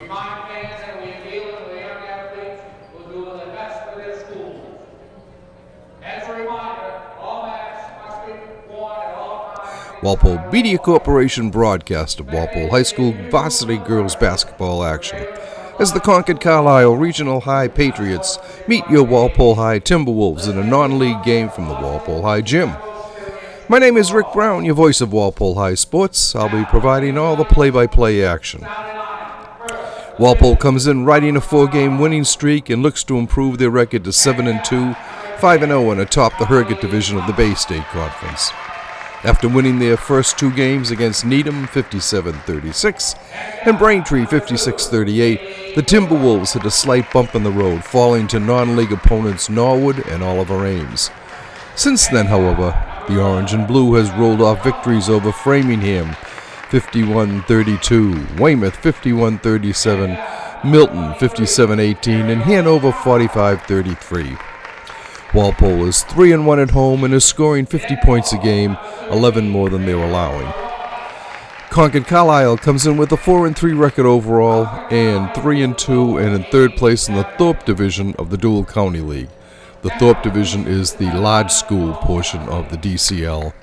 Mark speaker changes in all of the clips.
Speaker 1: Remind fans that we are dealing with young athletes who are doing the best for their schools. As a reminder, all masks must be worn at all times.
Speaker 2: Walpole Media Corporation broadcast of Walpole High School varsity girls basketball action as the Concord Carlisle Regional High Patriots meet your Walpole High Timberwolves in a non-league game from the Walpole High Gym. My name is Rick Brown, your voice of Walpole High Sports. I'll be providing all the play-by-play action. Walpole comes in riding a 4-game winning streak and looks to improve their record to 7-2, 5-0 and atop the Herget division of the Bay State Conference. After winning their first 2 games against Needham 57-36 and Braintree 56-38, the Timberwolves hit a slight bump in the road, falling to non-league opponents Norwood and Oliver Ames. Since then, however, the Orange and Blue has rolled off victories over Framingham 51-32, Weymouth 51-37, Milton 57-18, and Hanover 45-33. Walpole is 3-1 at home and is scoring 50 points a game, 11 more than they're allowing. Concord Carlisle comes in with a 4-3 record overall and 3-2 and in third place in the Thorpe division of the Dual County League. The Thorpe division is the large school portion of the DCL.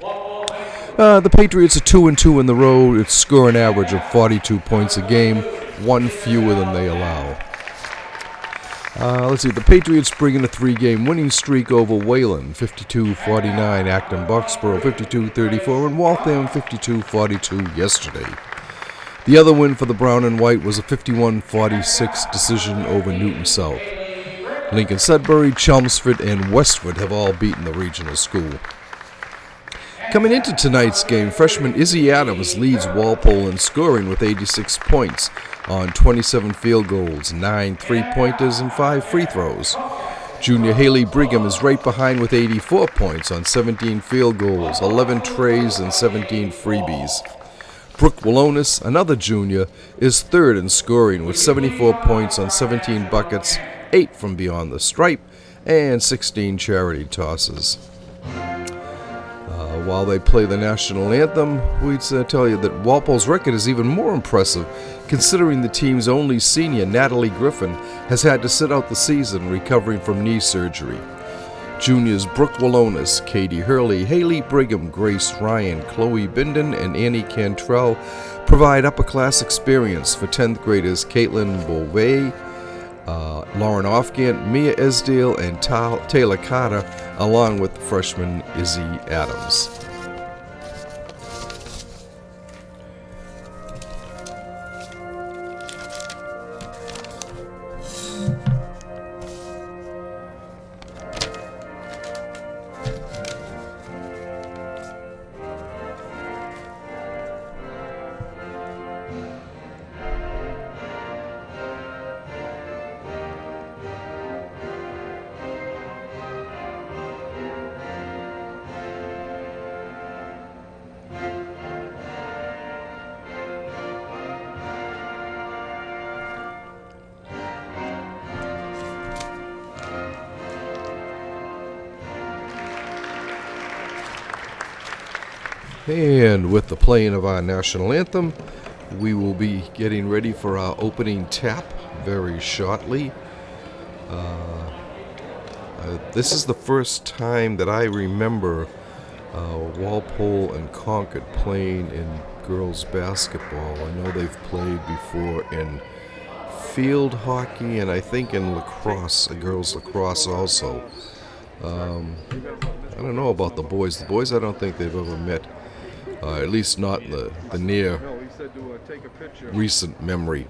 Speaker 2: The Patriots are 2-2 in the road. It's score an average of 42 points a game, 1 fewer than they allow. The Patriots bring in a 3-game winning streak over Wayland, 52-49, Acton Boxborough, 52-34, and Waltham, 52-42 yesterday. The other win for the Brown and White was a 51-46 decision over Newton South. Lincoln Sudbury, Chelmsford, and Westford have all beaten the regional school. Coming into tonight's game, freshman Izzy Adams leads Walpole in scoring with 86 points on 27 field goals, 9 3-pointers, and 5 free throws. Junior Haley Brigham is right behind with 84 points on 17 field goals, 11 trays, and 17 freebies. Brooke Wallonis, another junior, is third in scoring with 74 points on 17 buckets, 8 from beyond the stripe, and 16 charity tosses. While they play the national anthem, we'd tell you that Walpole's record is even more impressive, considering the team's only senior, Natalie Griffin, has had to sit out the season recovering from knee surgery. Juniors Brooke Wallonis, Katie Hurley, Haley Brigham, Grace Ryan, Chloe Binden, and Annie Cantrell provide upper-class experience for 10th graders Caitlin Beauvais, Lauren Offgant, Mia Esdale, and Taylor Carter, along with freshman Izzy Adams. And with the playing of our national anthem, we will be getting ready for our opening tap very shortly. This is the first time that I remember Walpole and Concord playing in girls basketball. I know they've played before in field hockey and I think in lacrosse, girls lacrosse also. I don't know about the boys. The boys I don't think they've ever met. At least not in the near recent memory.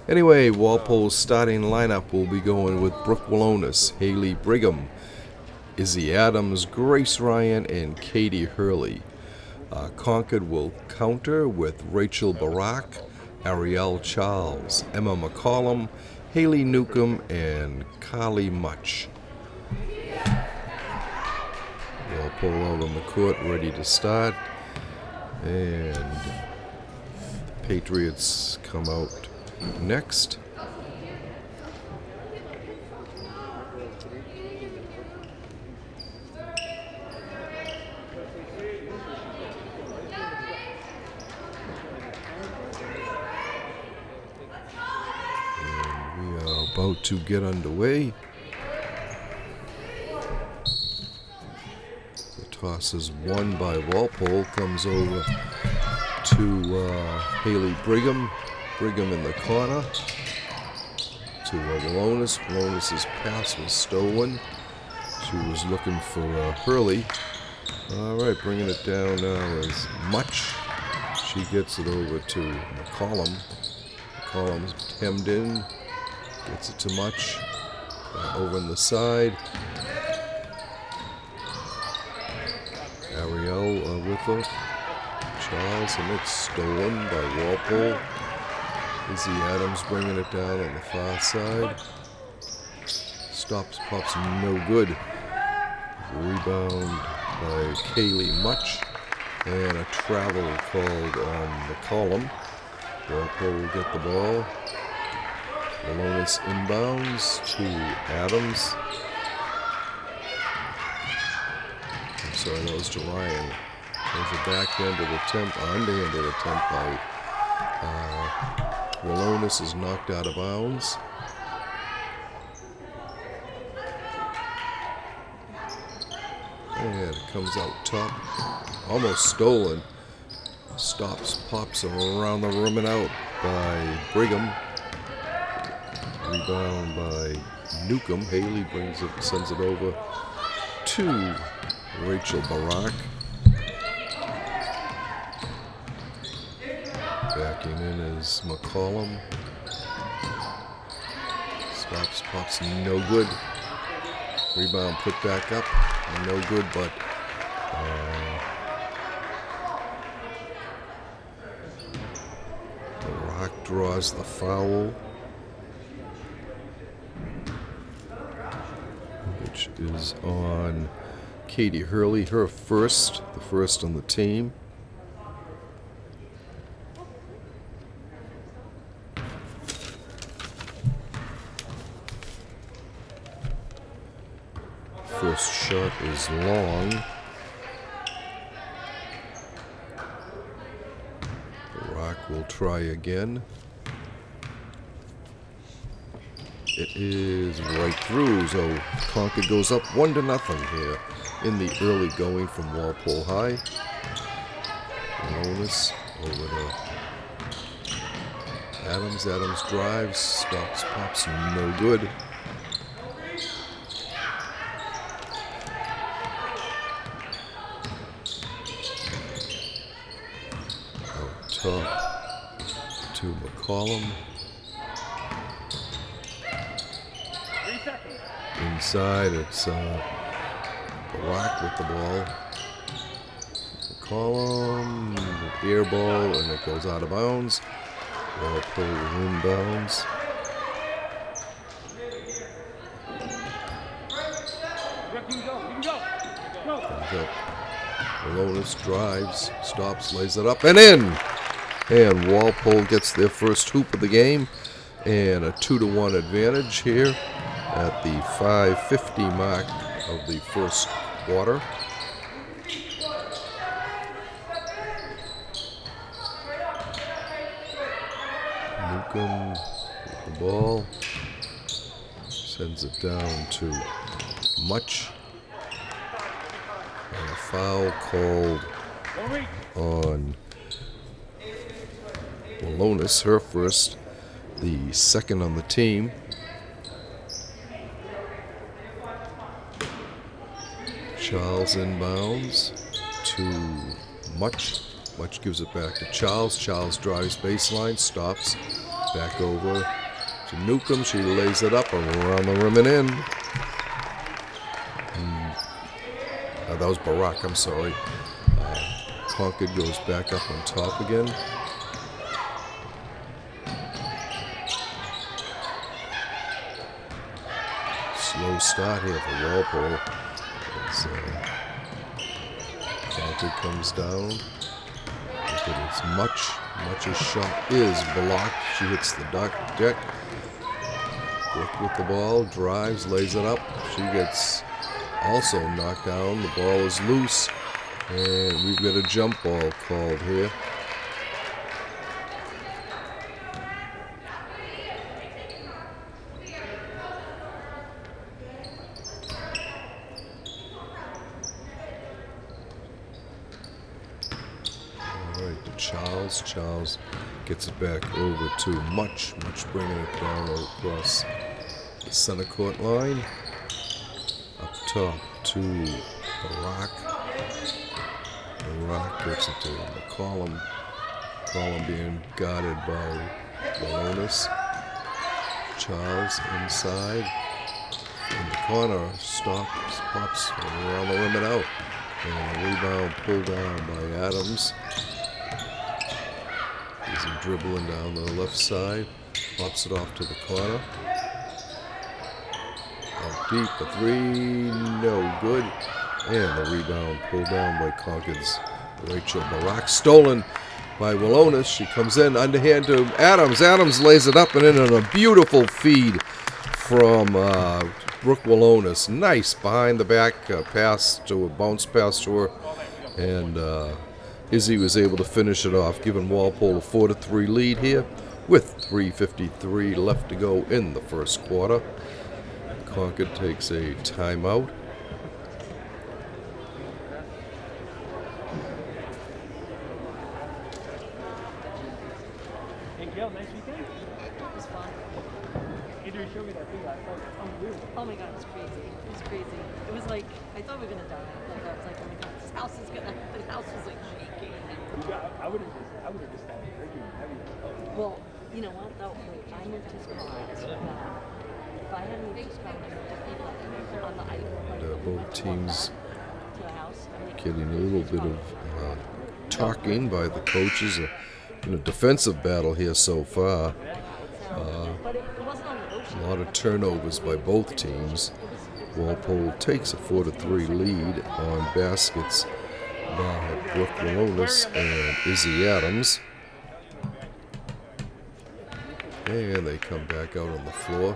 Speaker 2: Anyway, Walpole's starting lineup will be going with Brooke Wallonis, Haley Brigham, Izzy Adams, Grace Ryan, and Katie Hurley. Concord will counter with Rachel Barak, Ariel Charles, Emma McCollum, Haley Newcomb, and Carly Much. Walpole out on the court, ready to start, and the Patriots come out next. We are about to get underway. The toss is won by Walpole. Comes over to Haley Brigham. Brigham in the corner. To Walonis. Walonis' pass was stolen. She was looking for Hurley. All right, bringing it down now is Much. She gets it over to McCollum. McCollum's hemmed in. Gets it to Much. Over on the side. Ariel with her. Charles, and it's stolen by Walpole. Izzy Adams bringing it down on the far side. Stops, pops, no good. Rebound by Kaylee Much. And a travel called on McCollum. Walpole will get the ball. Malonis inbounds to Adams. I'm sorry, that was to Ryan. There's a backhanded attempt, underhanded attempt by Walonis is knocked out of bounds. And it comes out top. Almost stolen. Stops, pops around the rim and out by Brigham. Rebound by Newcomb. Haley brings it, sends it over to Rachel Barak. Backing in is McCollum. Stops, pops, no good. Rebound put back up, no good, but Barak draws the foul, which is on Katie Hurley, her first, the first on the team. First shot is long. Barak will try again. It is right through, so Concord goes up 1-0 here in the early going from Walpole High. Malonis over to Adams. Adams drives, stops, pops, no good. Top to McCollum. Inside, it's Barak with the ball. McCollum, air ball, and it goes out of bounds. Walpole inbounds. Comes up. Malonis drives, stops, lays it up, and in! And Walpole gets their first hoop of the game, and a 2-1 advantage here at the 5:50 mark of the first quarter. Newcomb with the ball, sends it down to Much, and a foul called on Malonis, her first, the second on the team. Charles inbounds to Much. Much gives it back to Charles. Charles drives baseline, stops, back over to Newcomb. She lays it up around the rim and in. That was Barak, I'm sorry. Concord goes back up on top again. Slow start here for Walpole. As Concord comes down. Look at it's Much. Much's shot is blocked. She hits the deck. Brooke with the ball, drives, lays it up. She gets also knocked down. The ball is loose. And we've got a jump ball called here. Charles. Charles gets it back over to Much. Much bringing it down across the center court line. Up top to Barack. Barack gets it to McCollum. McCollum being guarded by Malonis. Charles inside. In the corner, stops, pops around the rim and out. And a rebound pulled down by Adams. Is he dribbling down the left side? Pops it off to the corner. Out deep, a three, no good. And the rebound pulled down by Concord's Rachel Barack. Stolen by Walonis. She comes in underhand to Adams. Adams lays it up and in on a beautiful feed from Brooke Walonis. Nice behind the back pass to a bounce pass to her. And Izzy was able to finish it off, giving Walpole a 4-3 lead here with 3:53 left to go in the first quarter. Concord takes a timeout.
Speaker 3: Nice weekend? It was fun. Andrew showed me that thing last night. It's unreal.
Speaker 4: Oh my god, it was crazy. It was crazy. It was like, I thought we were gonna die. Like, I was like, oh my god, this house is gonna, the house was like shaking.
Speaker 3: I would have just started drinking heavy.
Speaker 4: Well, you know what though? Like, I moved to Scotland, so that if I hadn't moved to Scotland, I would have on the island.
Speaker 2: Both teams
Speaker 4: to the house.
Speaker 2: getting a little bit of talking by the coaches. In a defensive battle here so far.
Speaker 4: But it wasn't on the ocean.
Speaker 2: A lot of turnovers by both teams. Walpole takes a 4-3 lead on baskets by Brooke Walonis and Izzy Adams. And they come back out on the floor.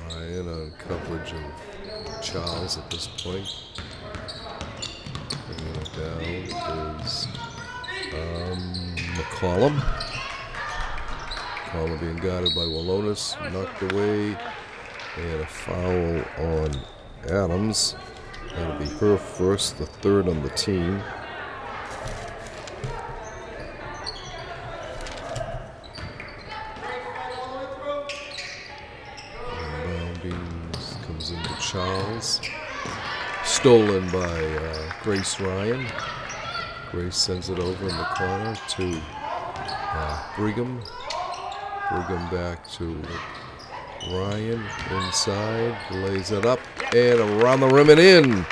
Speaker 2: Ryan on coverage of Charles at this point. Bringing it down is McCollum. McCollum being guarded by Walonis, knocked away, and a foul on Adams. That'll be her first, the third on the team. Comes into Charles. Stolen by Grace Ryan. Grace sends it over in the corner to Brigham. Brigham back to Ryan inside. Lays it up and around the rim and in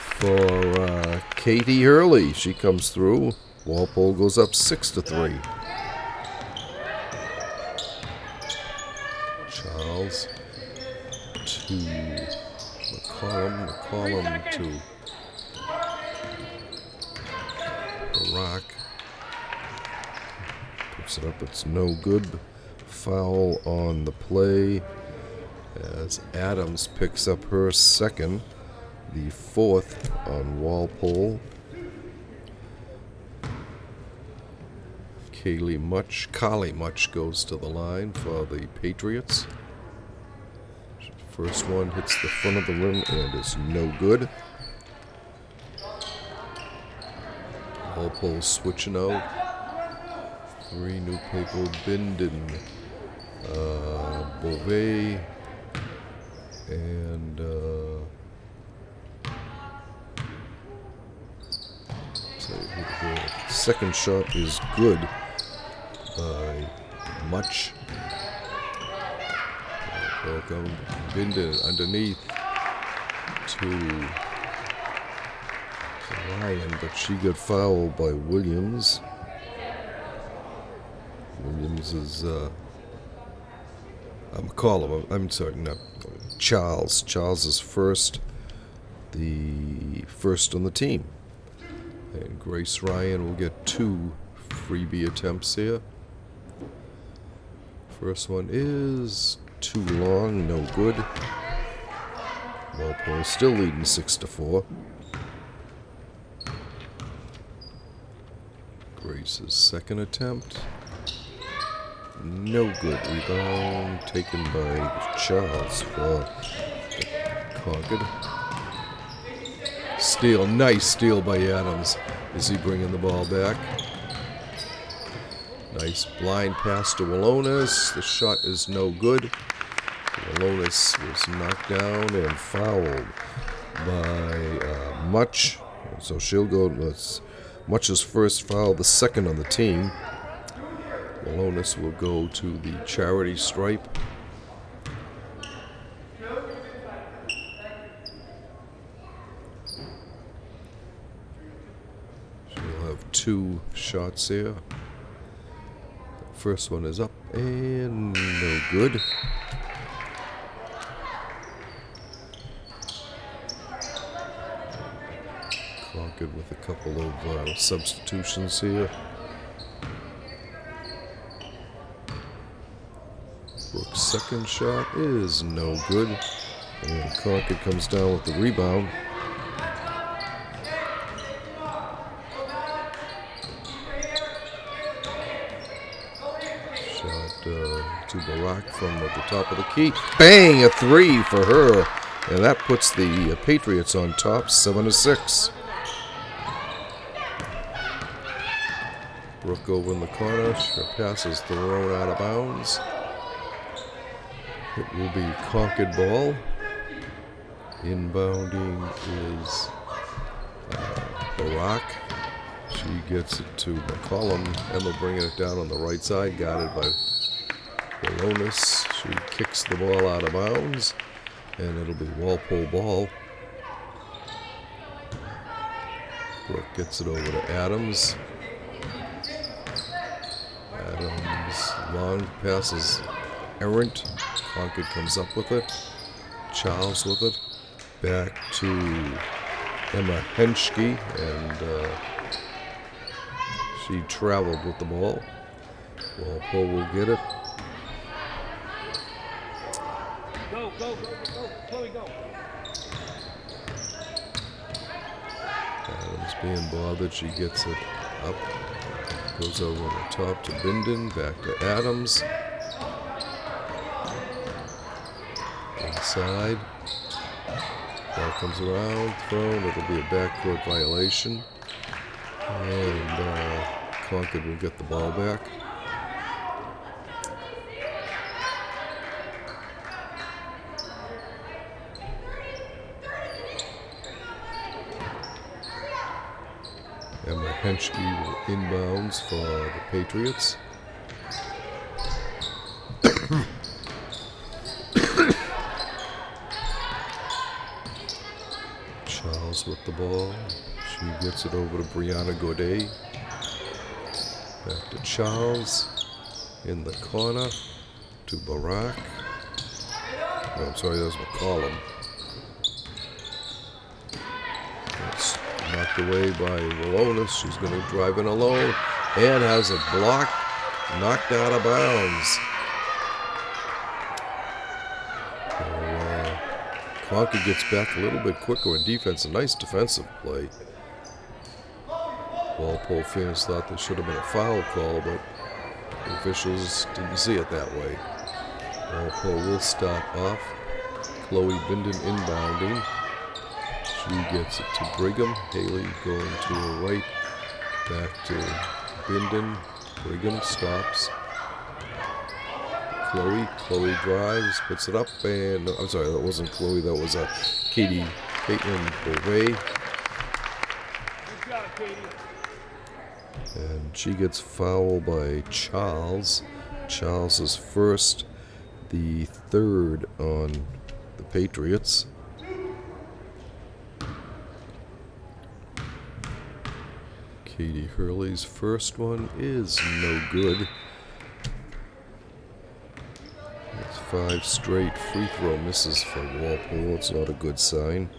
Speaker 2: for Katie Hurley. She comes through. Walpole goes up 6-3. Charles to McCollum. McCollum to Barack. Puts it up, it's no good. Foul on the play as Adams picks up her second, the fourth on Walpole. Carly Much goes to the line for the Patriots. First one hits the front of the rim and is no good. Walpole switching out. Three new people, Bindon, Beauvais, and the second shot is good by Much. Welcome, Bindon underneath to Ryan, but she got fouled by Williams. Williams is McCollum. I'm sorry, not Charles. Charles is first, the first on the team, and Grace Ryan will get two freebie attempts here. First one is too long, no good. Walpole still leading 6-4. Grace's second attempt. no good. Rebound taken by Charles for Concord. Steal, nice steal by Adams. Is he bringing the ball back? Nice blind pass to Walonis. The shot is no good. Walonis was knocked down and fouled by Much. So she'll go. Much's first foul, the second on the team. Walonis will go to the charity stripe. She'll have 2 shots here. First one is up and no good. Concord with a couple of substitutions here. Brooks' second shot is no good. And Concord comes down with the rebound. To Barack from the top of the key. Bang! A 3 for her. And that puts the Patriots on top, 7-6. Brooke over in the corner. Her pass is thrown out of bounds. It will be Concord ball. Inbounding is Barack. She gets it to McCollum. Emma bringing it down on the right side, guarded by Walonis. She kicks the ball out of bounds, and it'll be Walpole ball. Brooke gets it over to Adams. Adams, long passes errant. Concord comes up with it. Charles with it. Back to Emma Henschke, and she traveled with the ball. Walpole will get it.
Speaker 3: Go, Chloe, go.
Speaker 2: Adams being bothered. She gets it up. Goes over on the top to Binden. Back to Adams. Inside. Ball comes around. Thrown. It'll be a backcourt violation. And Concord will get the ball back. Emma Henschke will inbounds for the Patriots. Charles with the ball. She gets it over to Brianna Godet. Back to Charles. In the corner to Barack. No, I'm sorry, that was McCollum. That's knocked away by Walonis. She's going to drive in alone and has a block knocked out of bounds. Concord gets back a little bit quicker in defense. A nice defensive play. Walpole fans thought there should have been a foul call, but the officials didn't see it that way. Walpole will start off. Chloe Binden inbounding. She gets it to Brigham. Haley going to her right. Back to Binden. Brigham stops. Chloe drives, puts it up, and I'm sorry, that wasn't Chloe, that was Caitlin Beauvais.
Speaker 3: Good job, Katie.
Speaker 2: And she gets fouled by Charles. Charles is first, the third on the Patriots. Katie Hurley's first one is no good. That's 5 straight free throw misses for Walpole. It's not a good sign.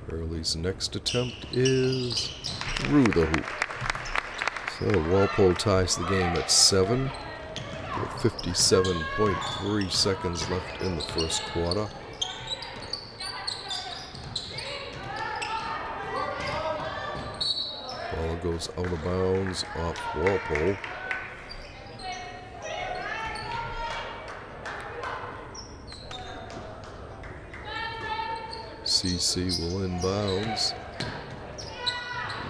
Speaker 2: Hurley's next attempt is through the hoop. So Walpole ties the game at 7 with 57.3 seconds left in the first quarter. Ball goes out of bounds off Walpole. CC will inbounds.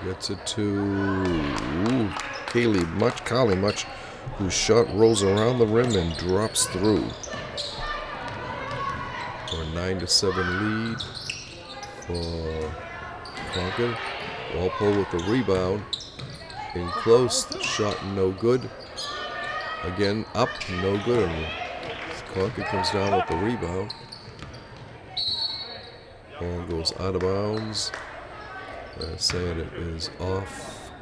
Speaker 2: Gets it to Carly Much, whose shot rolls around the rim and drops through. For a 9-7 lead for Concord. Walpole with the rebound. In close, shot no good. Again, up, no good. And Concord comes down with the rebound. Ball goes out of bounds. Saying it is off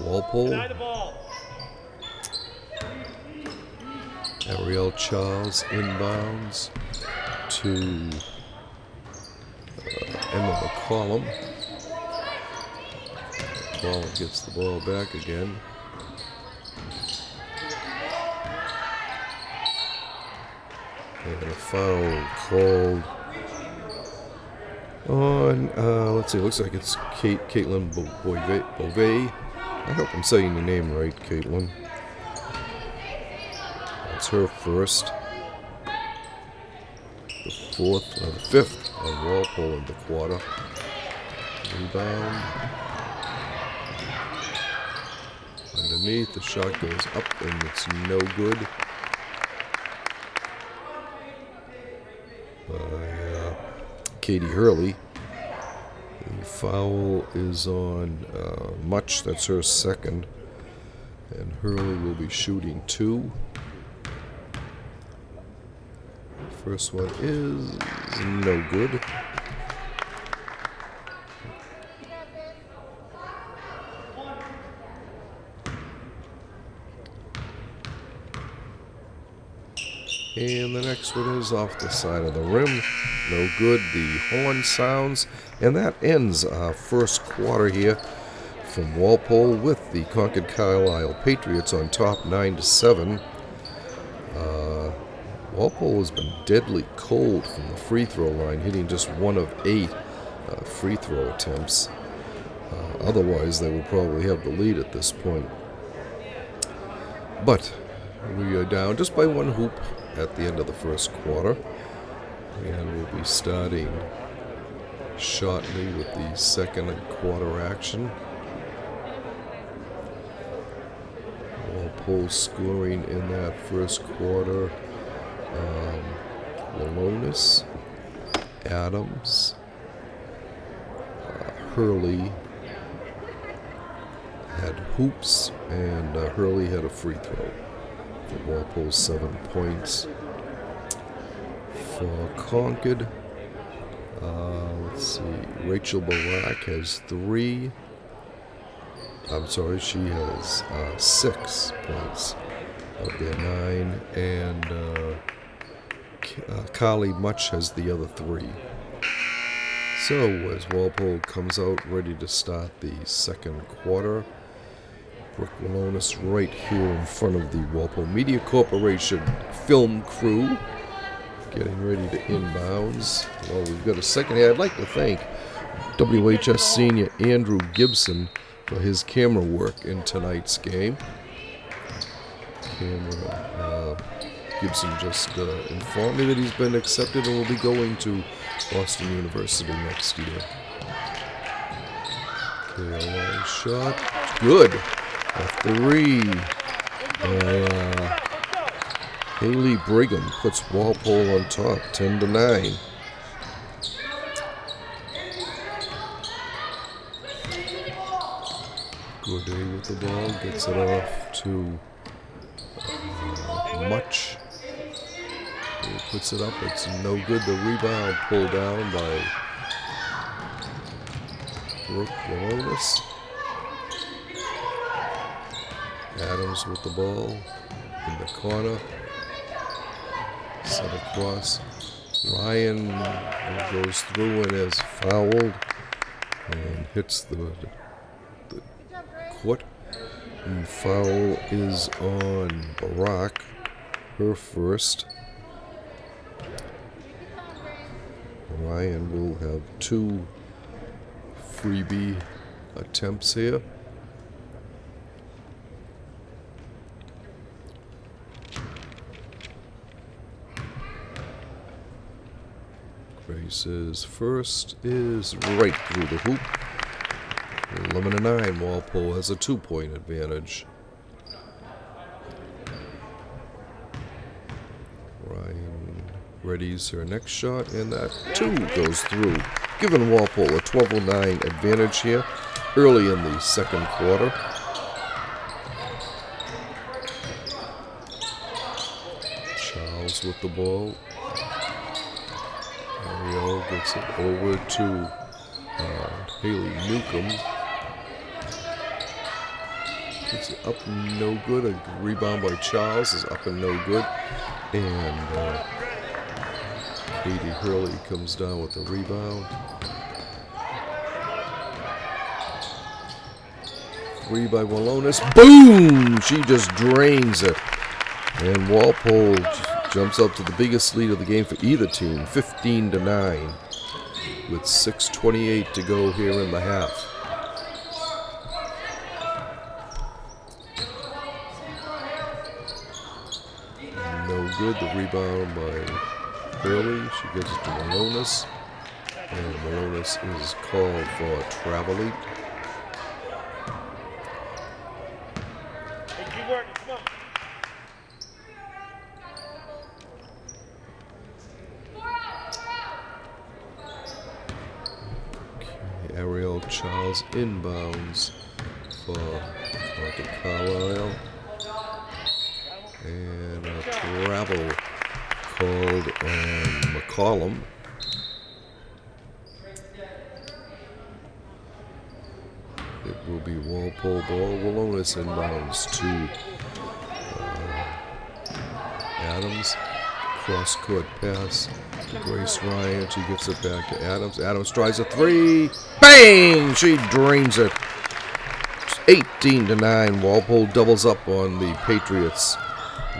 Speaker 2: Walpole. Ariel Charles inbounds to Emma McCollum. McCollum gets the ball back again. And a foul called on, let's see, looks like it's Caitlin Beauvais. I hope I'm saying your name right, Caitlin. That's her first. The fifth on Walpole in the quarter. Rebound. Underneath, the shot goes up and it's no good. By Katie Hurley. The foul is on Much, that's her second. And Hurley will be shooting 2. First one is no good. And the next one is off the side of the rim. No good. The horn sounds. And that ends our first quarter here from Walpole with the Concord Carlisle Patriots on top 9-7. Walpole has been deadly cold from the free throw line, hitting just 1 of 8 free throw attempts. Otherwise, they would probably have the lead at this point. But we are down just by 1 hoop at the end of the first quarter. And we'll be starting shortly with the second quarter action. Walpole scoring in that first quarter. Walonis, Adams, Hurley had hoops, and Hurley had a free throw. For Walpole, 7 points. For Concord, let's see, Rachel Barak has 3. I'm sorry, she has 6 points of their 9, and Carly Much has the other 3. So as Walpole comes out ready to start the second quarter, Brooke Walonis right here in front of the Walpole Media Corporation film crew, getting ready to inbounds. Well, we've got a second here. I'd like to thank WHS senior Andrew Gibson for his camera work in tonight's game. Gibson just informed me that he's been accepted and will be going to Boston University next year. Okay, a long shot. Good. A 3. Haley Brigham puts Walpole on top, 10-9. Gourday with the ball, gets it off to Much. He puts it up, it's no good. The rebound pulled down by Brooke Walonis. Adams with the ball in the corner. Set across. Ryan goes through and is fouled and hits the court. And foul is on Barak, her first. Ryan will have 2 freebie attempts here. Trace's first is right through the hoop. 11-9. Walpole has a 2-point advantage. Ryan readies her next shot, and that too goes through, giving Walpole a 12-9 advantage here early in the second quarter. Charles with the ball. Ariel gets it over to Haley Newcomb. Gets it up, no good. A rebound by Charles is up and no good. And Katie Hurley comes down with the rebound. 3 by Walonis. Boom! She just drains it. And Walpole jumps up to the biggest lead of the game for either team, 15-9, with 6:28 to go here in the half. No good. The rebound by Hurley. She gives it to Walonis. And Walonis is called for a travel. Ariel Charles inbounds for Carlisle. And a travel called on McCollum. It will be Walpole ball. Walonis inbounds to Adams. Cross-court pass to Grace Ryan. She gets it back to Adams. Adams tries a 3. Bang! She drains it. 18-9. Walpole doubles up on the Patriots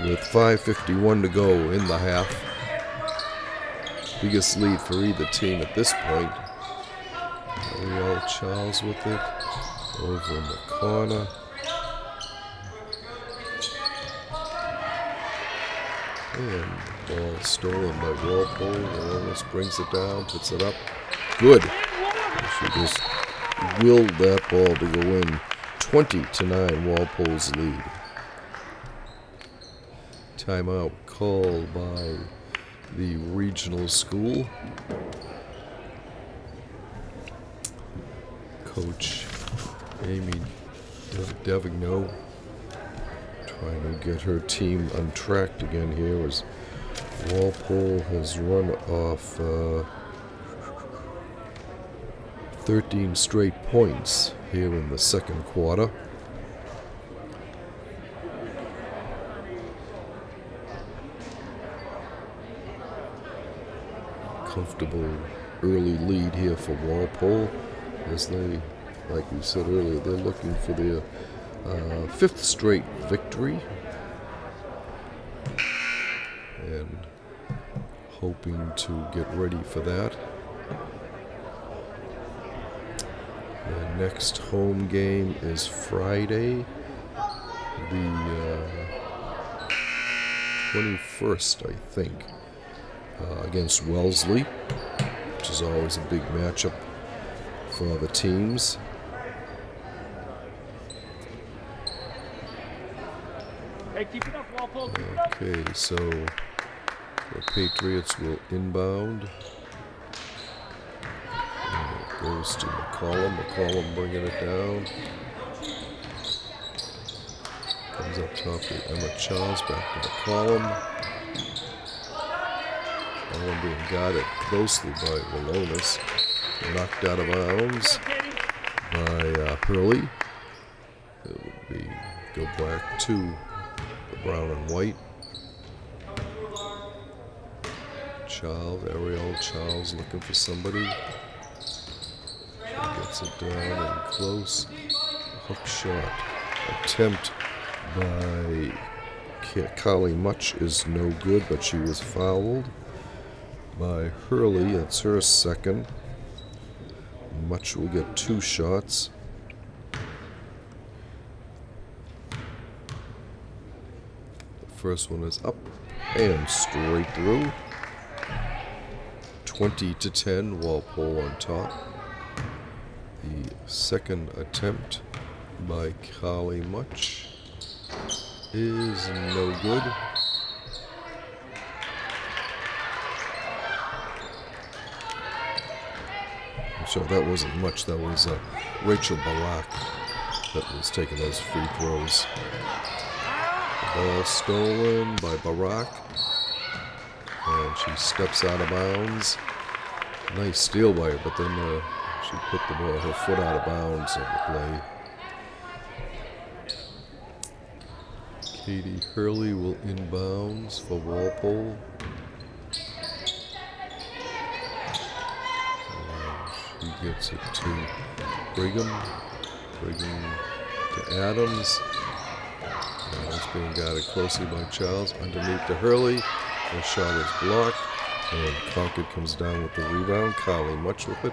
Speaker 2: with 5:51 to go in the half. Biggest lead for either team at this point. Ariel Charles with it. Over in the corner. And ball stolen by Walpole. Walonis brings it down, puts it up. Good. She just willed that ball to go in. 20-9, Walpole's lead. Timeout called by the regional school. Coach Amy Davigno trying to get her team untracked again here as Walpole has run off 13 straight points here in the second quarter. Comfortable early lead here for Walpole as they, like we said earlier, they're looking for their 5th straight victory and hoping to get ready for that. The next home game is Friday, the 21st, I think, against Wellesley, which is always a big matchup for the teams.
Speaker 3: Hey, keep it up, Walpole. Keep it up.
Speaker 2: Okay, so the Patriots will inbound. And it goes to McCollum. McCollum bringing it down. Comes up top to Emma Charles, back to McCollum. McCollum being guarded closely by Walonis. Knocked out of bounds by Hurley. It would be go back to the brown and white. Charles, Ariel Charles looking for somebody. She gets it down and close. Hook shot attempt by Carly Much is no good, but she was fouled by Hurley. That's her second. Much will get 2 shots. The first one is up and straight through. 20-10, Walpole on top. The second attempt by Carly Much is no good. So that wasn't much. That was Rachel Balak that was taking those free throws. The ball stolen by Barak, and she steps out of bounds. Nice steal by her, but then she put the ball, her foot out of bounds on the play. Katie Hurley will inbounds for Walpole. He gets it to Brigham. Brigham to Adams. Adams being guarded closely by Charles. Underneath to Hurley. The shot is blocked. And Concord comes down with the rebound. Carly Much with it.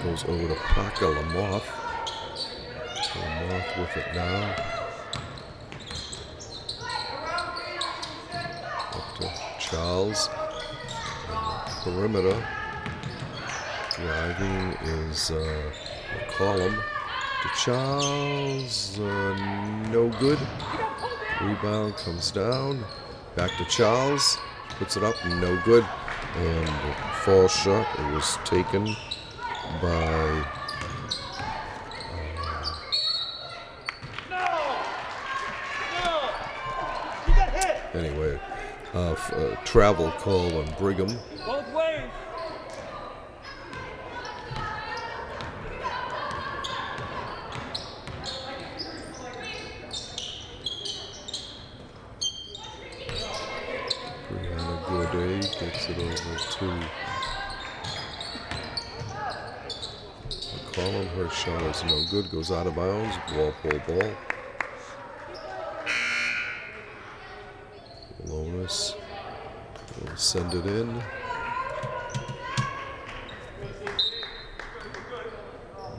Speaker 2: Goes over to Parker Lamoth. Lamoth with it now. Up to Charles. Perimeter. Driving is McCollum to Charles. No good. Rebound comes down. Back to Charles. Puts it up. No good. And the fall shot. It was taken by anyway, travel call on Brigham.
Speaker 3: Both ways.
Speaker 2: Brianna Gourdet gets it over to McCollum. Her shot is no good. Goes out of bounds. Walpole ball. Lonis will send it in.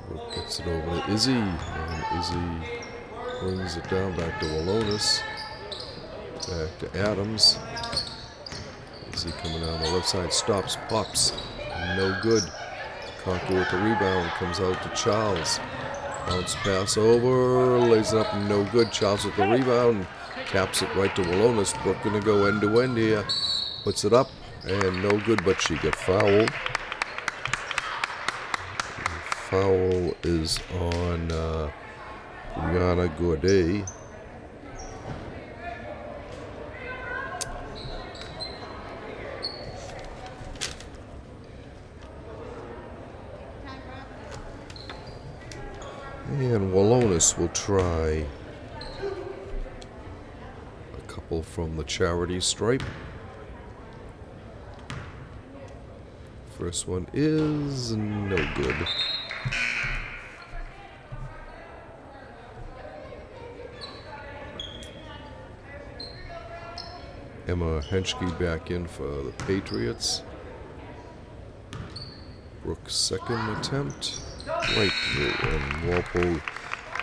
Speaker 2: Brooke gets it over to Izzy. And Izzy brings it down back to Walonis. Back to Adams. Izzy coming down the left side. Stops, pops. No good. Concord with the rebound. Comes out to Charles. Bounce pass over. Lays it up. No good. Charles with the rebound. Caps it right to Walonis. Brooke gonna go end to end here. Puts it up and no good, but she got fouled. The foul is on Brianna Gourdet. And Walonis will try from the charity stripe. First one is no good. Emma Henschke back in for the Patriots. Brooks' second attempt. Right through, and Walpole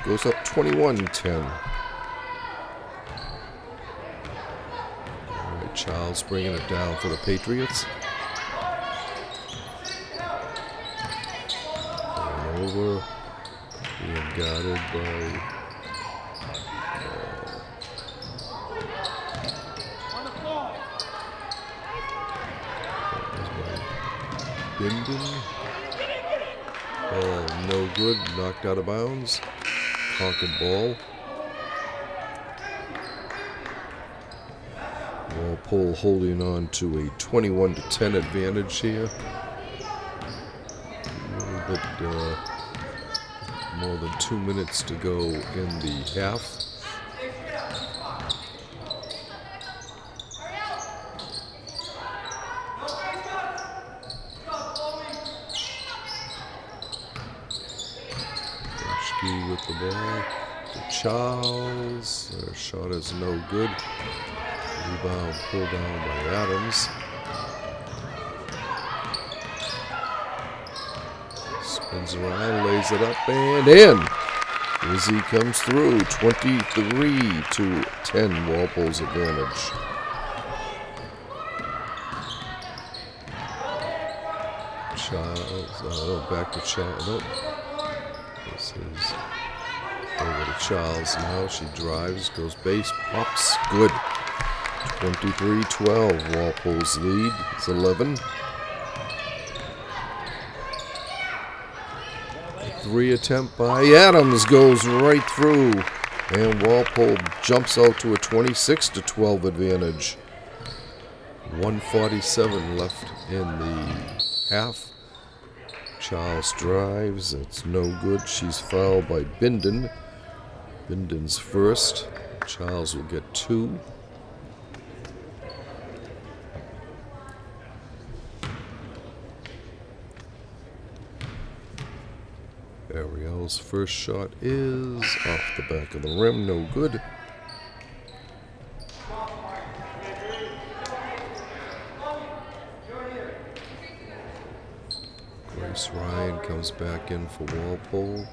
Speaker 2: goes up 21-10. Charles bringing it down for the Patriots. Going over. Being guarded by Binden. Ball no good. Knocked out of bounds. Concord ball. Walpole holding on to a 21-10 advantage here. A little bit more than 2 minutes to go in the half. Henschke with the ball to Charles. Their shot is no good. Rebound pulled down by Adams. Spins around, lays it up, and in. Izzy comes through, 23-10, Walpole's advantage. Charles, back to Charles. Nope. This is over to Charles now. She drives, goes base, pops, good. 23-12. Walpole's lead is 11. Three attempt by Adams goes right through, and Walpole jumps out to a 26-12 advantage. 1:47 left in the half. Charles drives, it's no good. She's fouled by Bindon. Bindon's first. Charles will get 2. Ariel's first shot is off the back of the rim, no good. Grace Ryan comes back in for Walpole.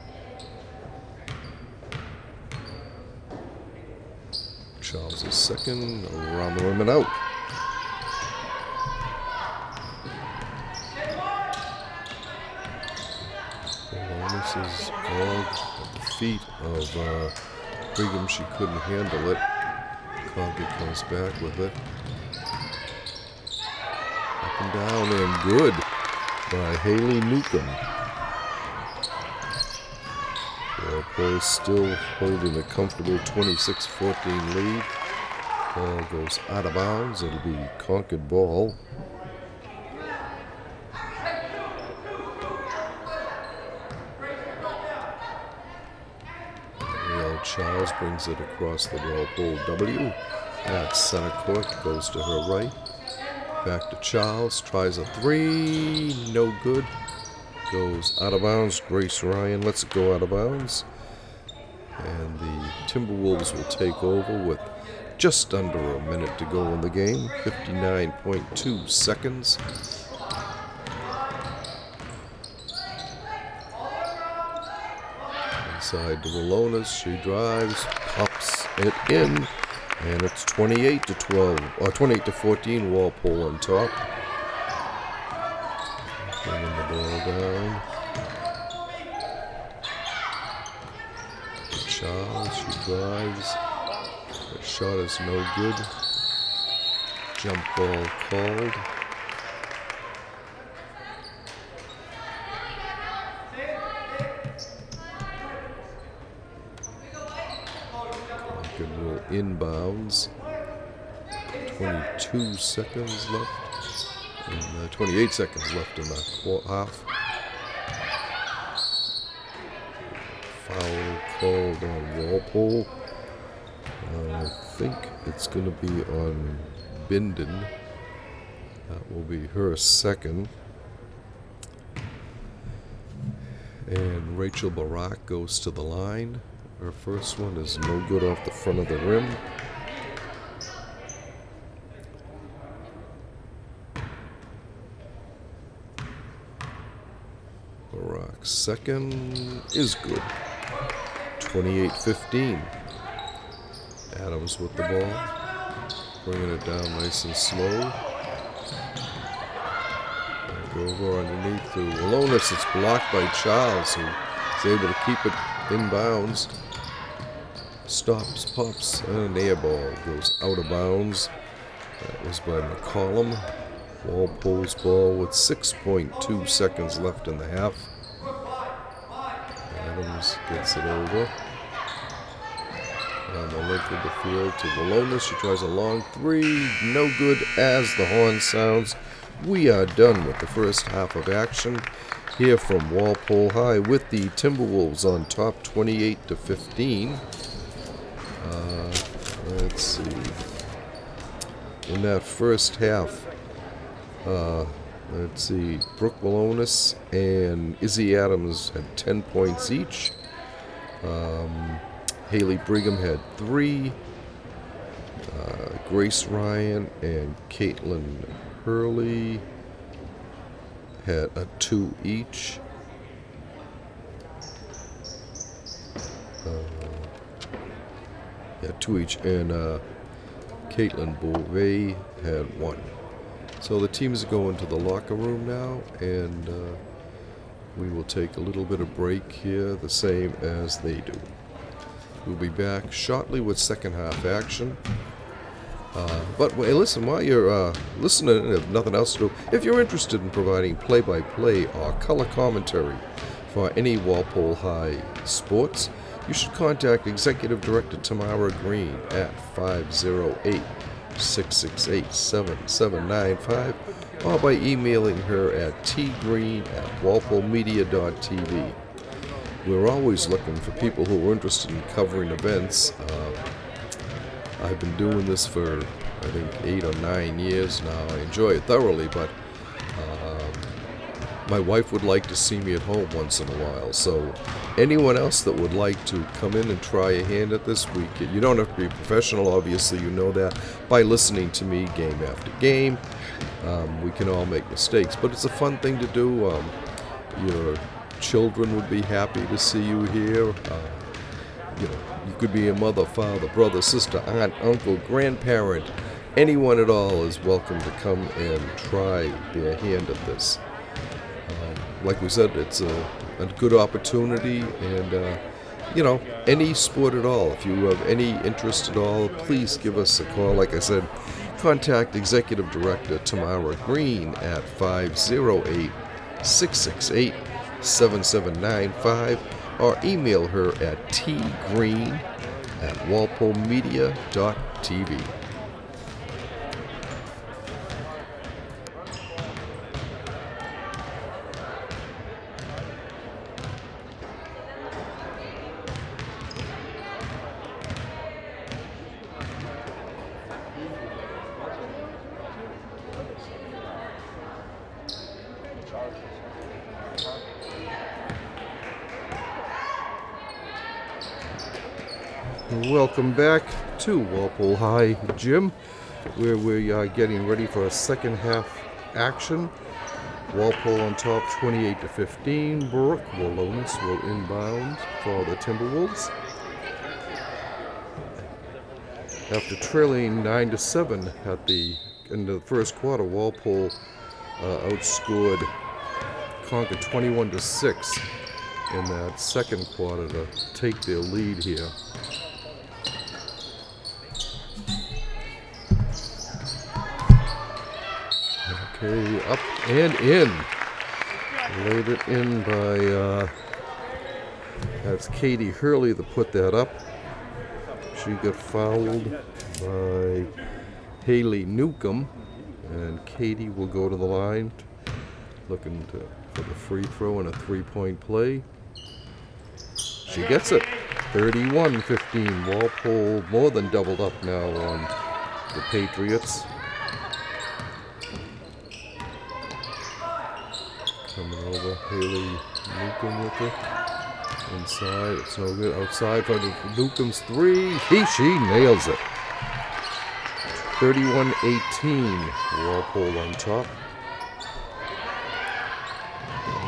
Speaker 2: Charles is second, around the rim and out. This ball at the feet of Brigham. She couldn't handle it. Concord comes back with it. Up and down and good by Haley Newcomb. Walpole still holding a comfortable 26-14 lead. Ball goes out of bounds. It'll be Concord ball. Charles brings it across the Walpole W. At center court, goes to her right. Back to Charles, tries a 3, no good. Goes out of bounds. Grace Ryan lets it go out of bounds. And the Timberwolves will take over with just under a minute to go in the game. 59.2 seconds. Inside to Walonis, she drives, pops it in, and it's 28-12, or 28-14. Walpole on top. Bringing the ball down. Charles, she drives. The shot is no good. Jump ball called. Will inbounds. 22 seconds left. And 28 seconds left in the half. Foul called on Walpole. I think it's going to be on Bindon. That will be her second. And Rachel Barak goes to the line. Her first one is no good off the front of the rim. Barak's second is good. 28-15. Adams with the ball. Bringing it down nice and slow. Back over underneath to Walonis. It's blocked by Charles, who is able to keep it inbounds. Stops, pops, and an air ball goes out of bounds. That was by McCollum. Walpole's ball with 6.2 seconds left in the half. Adams gets it over. On the length of the field to Walonis. She tries a long 3. No good as the horn sounds. We are done with the first half of action here from Walpole High with the Timberwolves on top 28-15. Let's see. In that first half, let's see, Brooke Walonis and Izzy Adams had 10 points each. Haley Brigham had 3. Grace Ryan and Caitlin Hurley had a 2 each. Yeah, 2 each, and Caitlin Beauvais had 1. So the teams go into the locker room now, and we will take a little bit of break here, the same as they do. We'll be back shortly with second half action. But hey, listen, while you're listening and have nothing else to do, if you're interested in providing play-by-play or color commentary for any Walpole High sports, you should contact Executive Director Tamara Green at 508-668-7795 or by emailing her at tgreen@walpolemedia.tv. We're always looking for people who are interested in covering events. I've been doing this for, I think, 8 or 9 years now. I enjoy it thoroughly, but my wife would like to see me at home once in a while. So anyone else that would like to come in and try a hand at this week, you don't have to be professional, obviously, you know that, by listening to me game after game. We can all make mistakes, but it's a fun thing to do. Your children would be happy to see you here. You could be a mother, father, brother, sister, aunt, uncle, grandparent. Anyone at all is welcome to come and try their hand at this. Like we said, it's a good opportunity, and any sport at all. If you have any interest at all, please give us a call. Like I said, contact Executive Director Tamara Green at 508-668-7795 or email her at tgreen@walpolemedia.tv. Welcome back to Walpole High Gym, where we are getting ready for a second half action. Walpole on top 28-15. Brooke Walonis will inbound for the Timberwolves. After trailing 9-7 at the end of the first quarter, Walpole outscored Concord 21-6 in that second quarter to take their lead here. Okay, up and in. Laid it in by, that's Katie Hurley that put that up. She got fouled by Haley Newcomb, and Katie will go to the line looking for the free throw and a three-point play. She gets it. 31-15. Walpole more than doubled up now on the Patriots. Coming over, Haley Newcomb with it. Inside, it's no good. Outside for Newcomb's three. She nails it. 31-18. Walpole on top.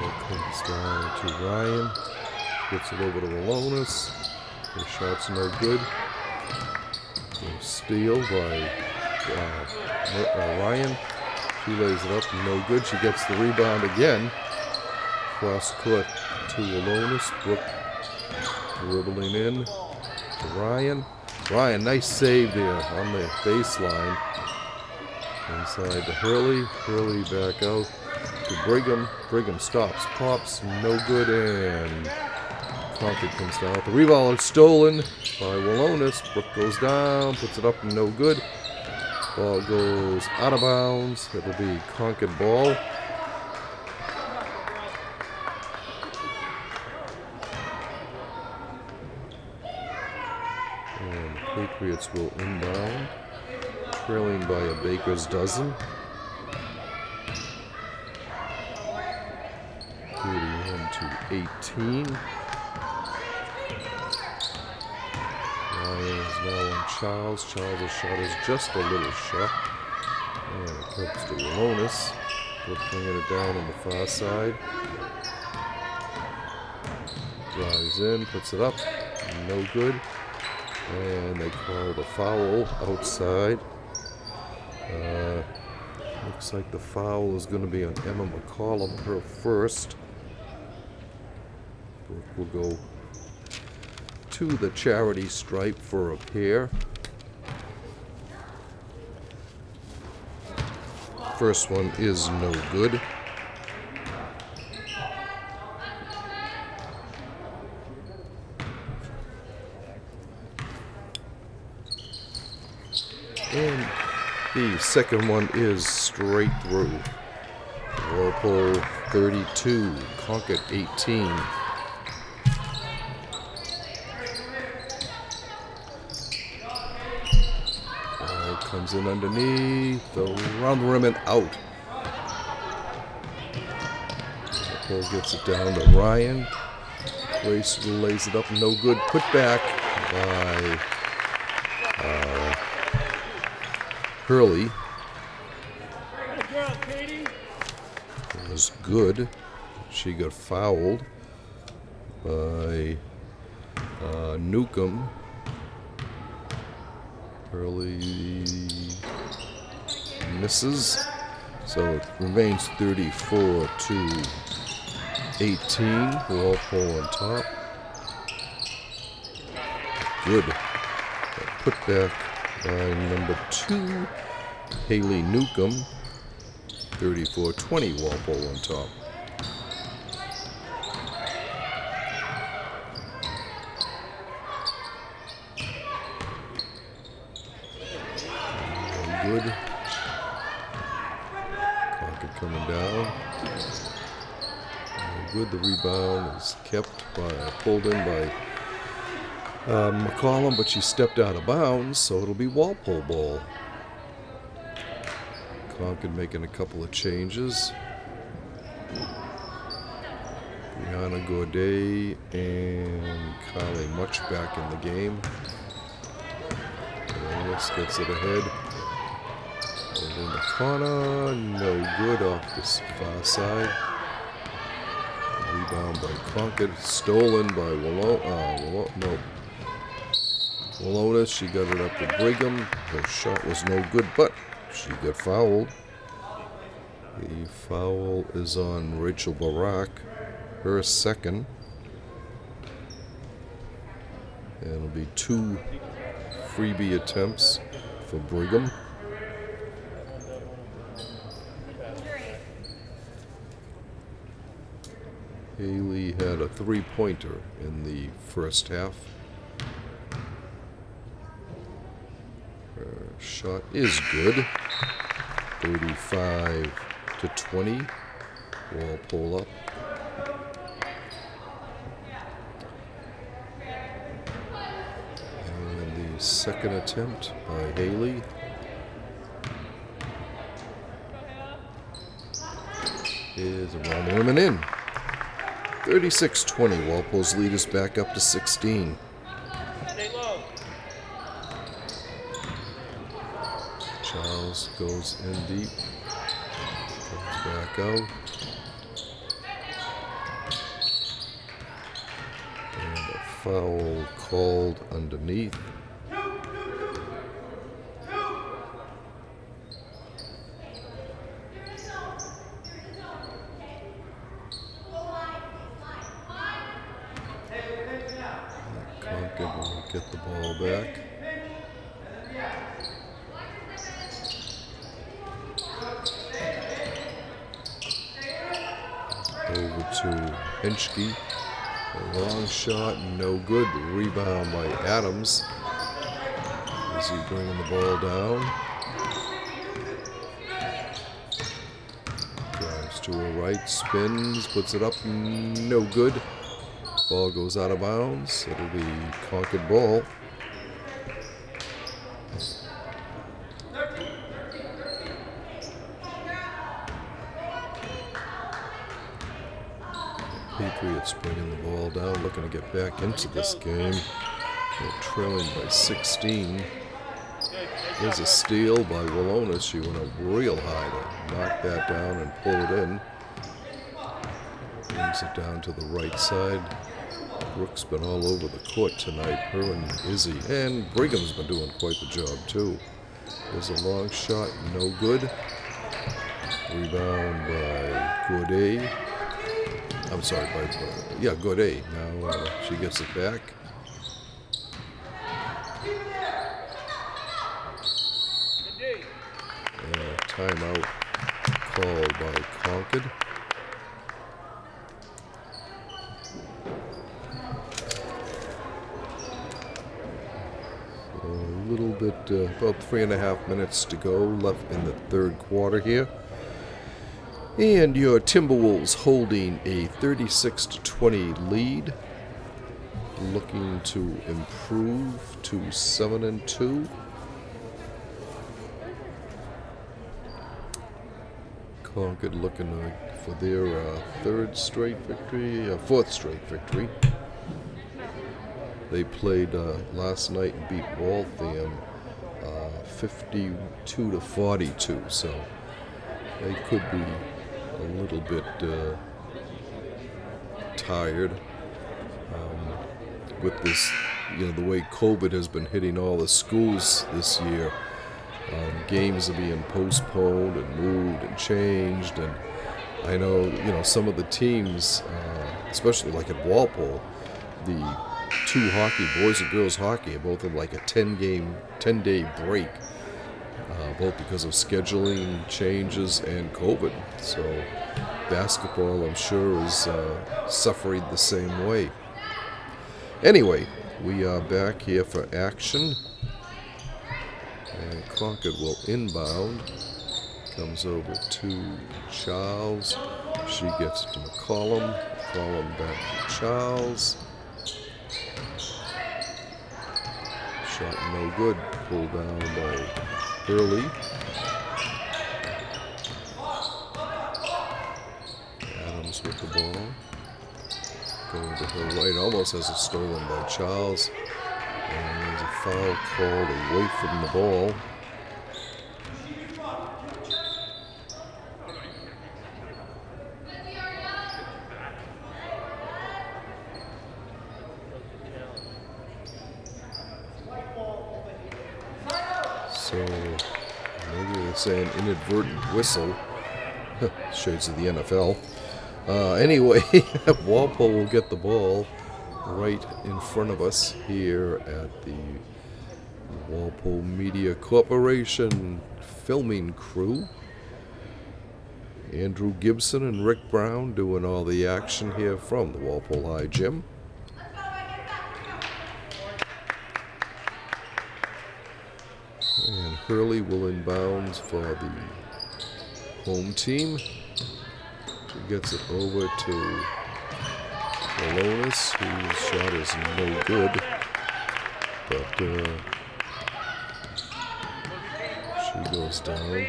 Speaker 2: It comes down to Ryan. Gets it over to Walonis. The shot's no good. Steal by Ryan. She lays it up, no good. She gets the rebound again. Cross court to Walonis. Brooke dribbling in to Ryan. Ryan, nice save there on the baseline. Inside to Hurley. Hurley back out to Brigham. Brigham stops, pops, no good, and Concord comes down. The rebound is stolen by Walonis. Brooke goes down, puts it up, no good. Ball goes out of bounds. It'll be Concord ball. And the Patriots will inbound, trailing by a baker's dozen. 31-18. Ryan is now on Charles. Charles' shot is just a little short. And it comes to Walonis. We're bringing it down on the far side. Drives in, puts it up. No good. And they call the foul outside. Looks like the foul is going to be on Emma McCollum, her first. Brooke will go to the charity stripe for a pair. First one is no good. And the second one is straight through. Walpole 32, Concord 18. Ball comes in underneath, around the rim and out. Walpole gets it down to Ryan. Grace lays it up, no good. Put back by Hurley. It was good. She got fouled by Newcomb. Hurley misses. So it remains 34-18. Walpole on top. Good. Put back by number 2, Haley Newcomb. 34-20, Walpole on top. Good. Concord coming down. Good. The rebound is pulled in by McCollum, but she stepped out of bounds, so it'll be Walpole ball. Concord making a couple of changes. Brianna Gourdet and Kylie Much back in the game. This gets it ahead. And in the corner, no good off this far side. Rebound by Concord, stolen by Walona. She got it up to Brigham. Her shot was no good, but she got fouled. The foul is on Rachel Barak, her second. And it'll be 2 freebie attempts for Brigham. Haley had a 3-pointer in the first half. Her shot is good. 35-20. Walpole up. And the second attempt by Haley. Is around the rim and in. 36-20. Walpole's lead is back up to 16. Charles goes in deep. Comes back out. And a foul called underneath. Concord will get the ball back. Over to Henschke. A long shot, no good. Rebound by Adams. Is he bringing the ball down? Drives to her right, spins, puts it up, no good. Ball goes out of bounds. It'll be Concord ball. Patriots bringing the ball down, looking to get back into this game. They're trailing by 16. There's a steal by Walona. She went up real high to knock that down and pull it in. Brings it down to the right side. Brooke's been all over the court tonight, her and Izzy. And Brigham's been doing quite the job, too. There's a long shot, no good. Rebound by Gourdet. I'm sorry, Gourdet. Now she gets it back. And a timeout called by Concord. So a little bit, about 3.5 minutes to go left in the third quarter here. And your Timberwolves holding a 36-20 lead, looking to improve to 7-2. Concord looking for their fourth straight victory. They played last night and beat Waltham 52-42, so they could be a little bit tired with this, the way COVID has been hitting all the schools this year. Games are being postponed and moved and changed, and I know, some of the teams, especially like at Walpole, the two boys and girls hockey, are both in like a 10-day break. Both because of scheduling changes and COVID. So basketball, I'm sure, is suffering the same way. Anyway, we are back here for action. And Concord will inbound. Comes over to Charles. She gets it to McCollum. McCollum back to Charles. Shot no good. Pulled down by Hurley. Adams with the ball. Going to her right, almost has it stolen by Charles. And there's a foul called away from the ball. So maybe it's an inadvertent whistle. Shades of the NFL. Anyway, Walpole will get the ball right in front of us here at the Walpole Media Corporation filming crew. Andrew Gibson and Rick Brown doing all the action here from the Walpole High Gym. And Hurley will inbound for the home team. She gets it over to Malonis, whose shot is no good. But she goes down.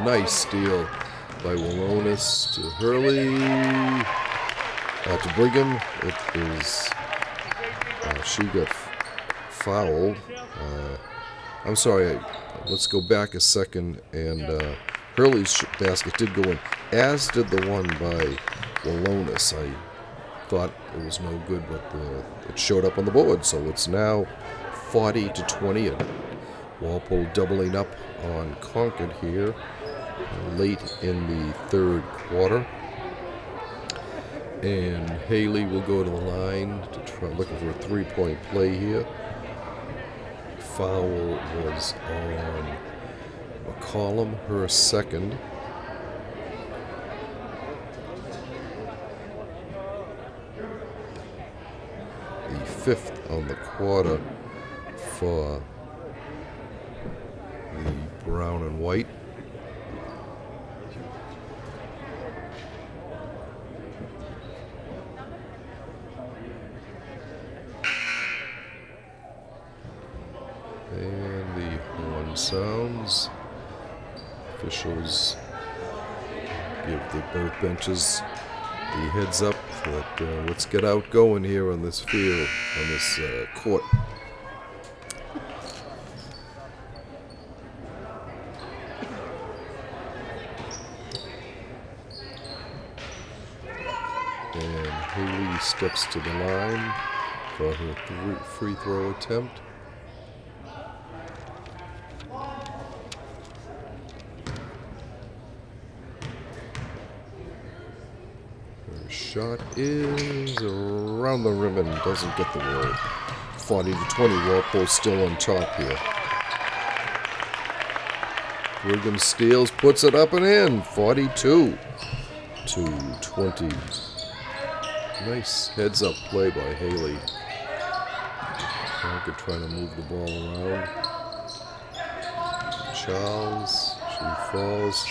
Speaker 2: Nice steal by Malonis to Hurley. To Brigham. It is... she got fouled. I'm sorry, let's go back a second. And Hurley's basket did go in, as did the one by Malonis. I thought it was no good, but it showed up on the board. So it's now 40-20. And Walpole doubling up on Concord here late in the third quarter. And Haley will go to the line to try looking for a three-point play here. Foul was on McCollum, her second. The fifth on the quarter for the brown and white. And the horn sounds. Officials give both benches the heads up that let's get out going here on this field, on this court. And Haley steps to the line for her free throw attempt. Shot is around the rim and doesn't get the roll. 40-20, Walpole still on top here. Brigham steals, puts it up and in. 42-20. Nice heads-up play by Haley. Concord trying to move the ball around. Charles, she falls.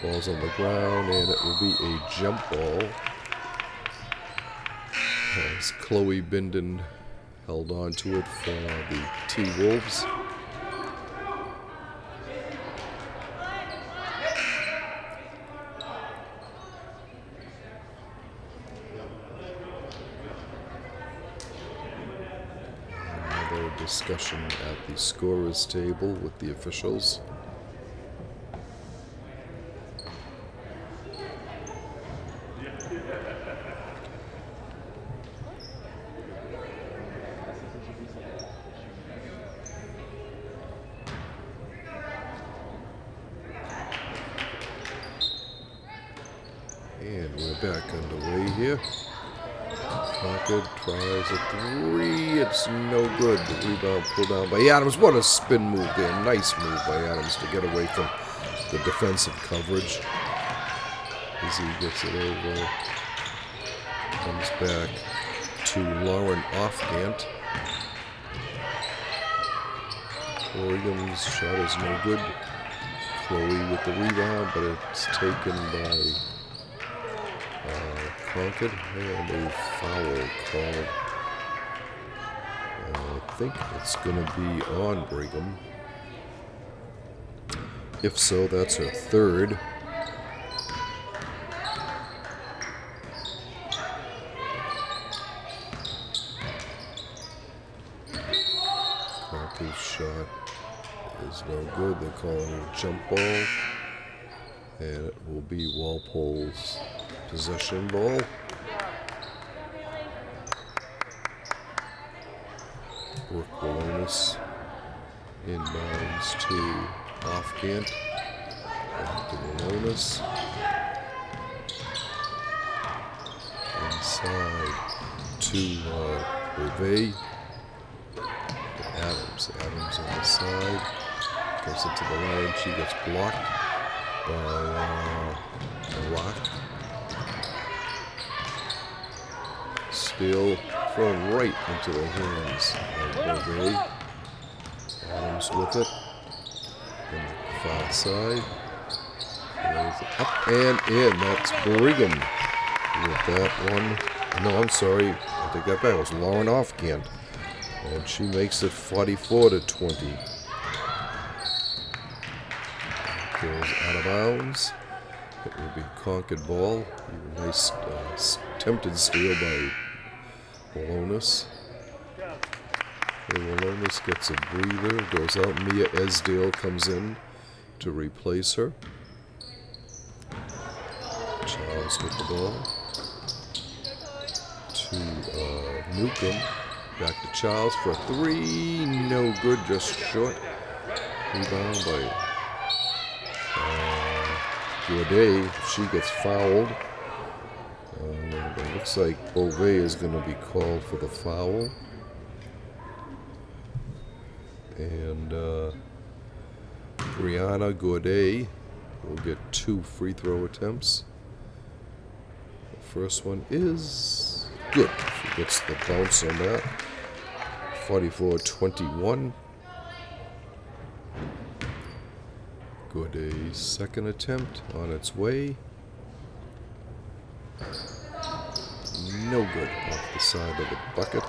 Speaker 2: Ball's on the ground, and it will be a jump ball. As Chloe Binden held on to it for the T-Wolves. Another discussion at the scorer's table with the officials. And we're back underway here. Concord tries a three. It's no good. The rebound pulled down by Adams. What a spin move there. Nice move by Adams to get away from the defensive coverage. Izzy gets it over. Comes back to Lauren Offgant. Oregon's shot is no good. Chloe with the rebound, but it's taken by Concord, and a foul called. I think it's going to be on Brigham. If so, that's her third. Concord's shot is no good. They're calling it a jump ball, and it will be Walpole's possession ball. Brooke Walonis inbounds to Offgant. Back to Walonis. Inside to Beauvais. Adams. Adams on the side. Goes into the line. She gets blocked by Locke. Steal thrown right into the hands of Beauvais. Adams with it. On the far side. Lays it up and in. That's Brigham with that one. No, I'm sorry. I take that back. It was Lauren Offgant. And she makes it 44-20. Goes out of bounds. It will be Concord ball. Nice attempted steal by Walonis. Walonis gets a breather, goes out. Mia Esdale comes in to replace her. Charles with the ball. To Newcomb. Back to Charles for a three. No good, just short. Rebound by Gourdet. She gets fouled. It looks like Beauvais is going to be called for the foul. And Brianna Gourdet will get 2 free throw attempts. The first one is good. She gets the bounce on that. 44-21. Gourdet's second attempt on its way. No good off the side of the bucket.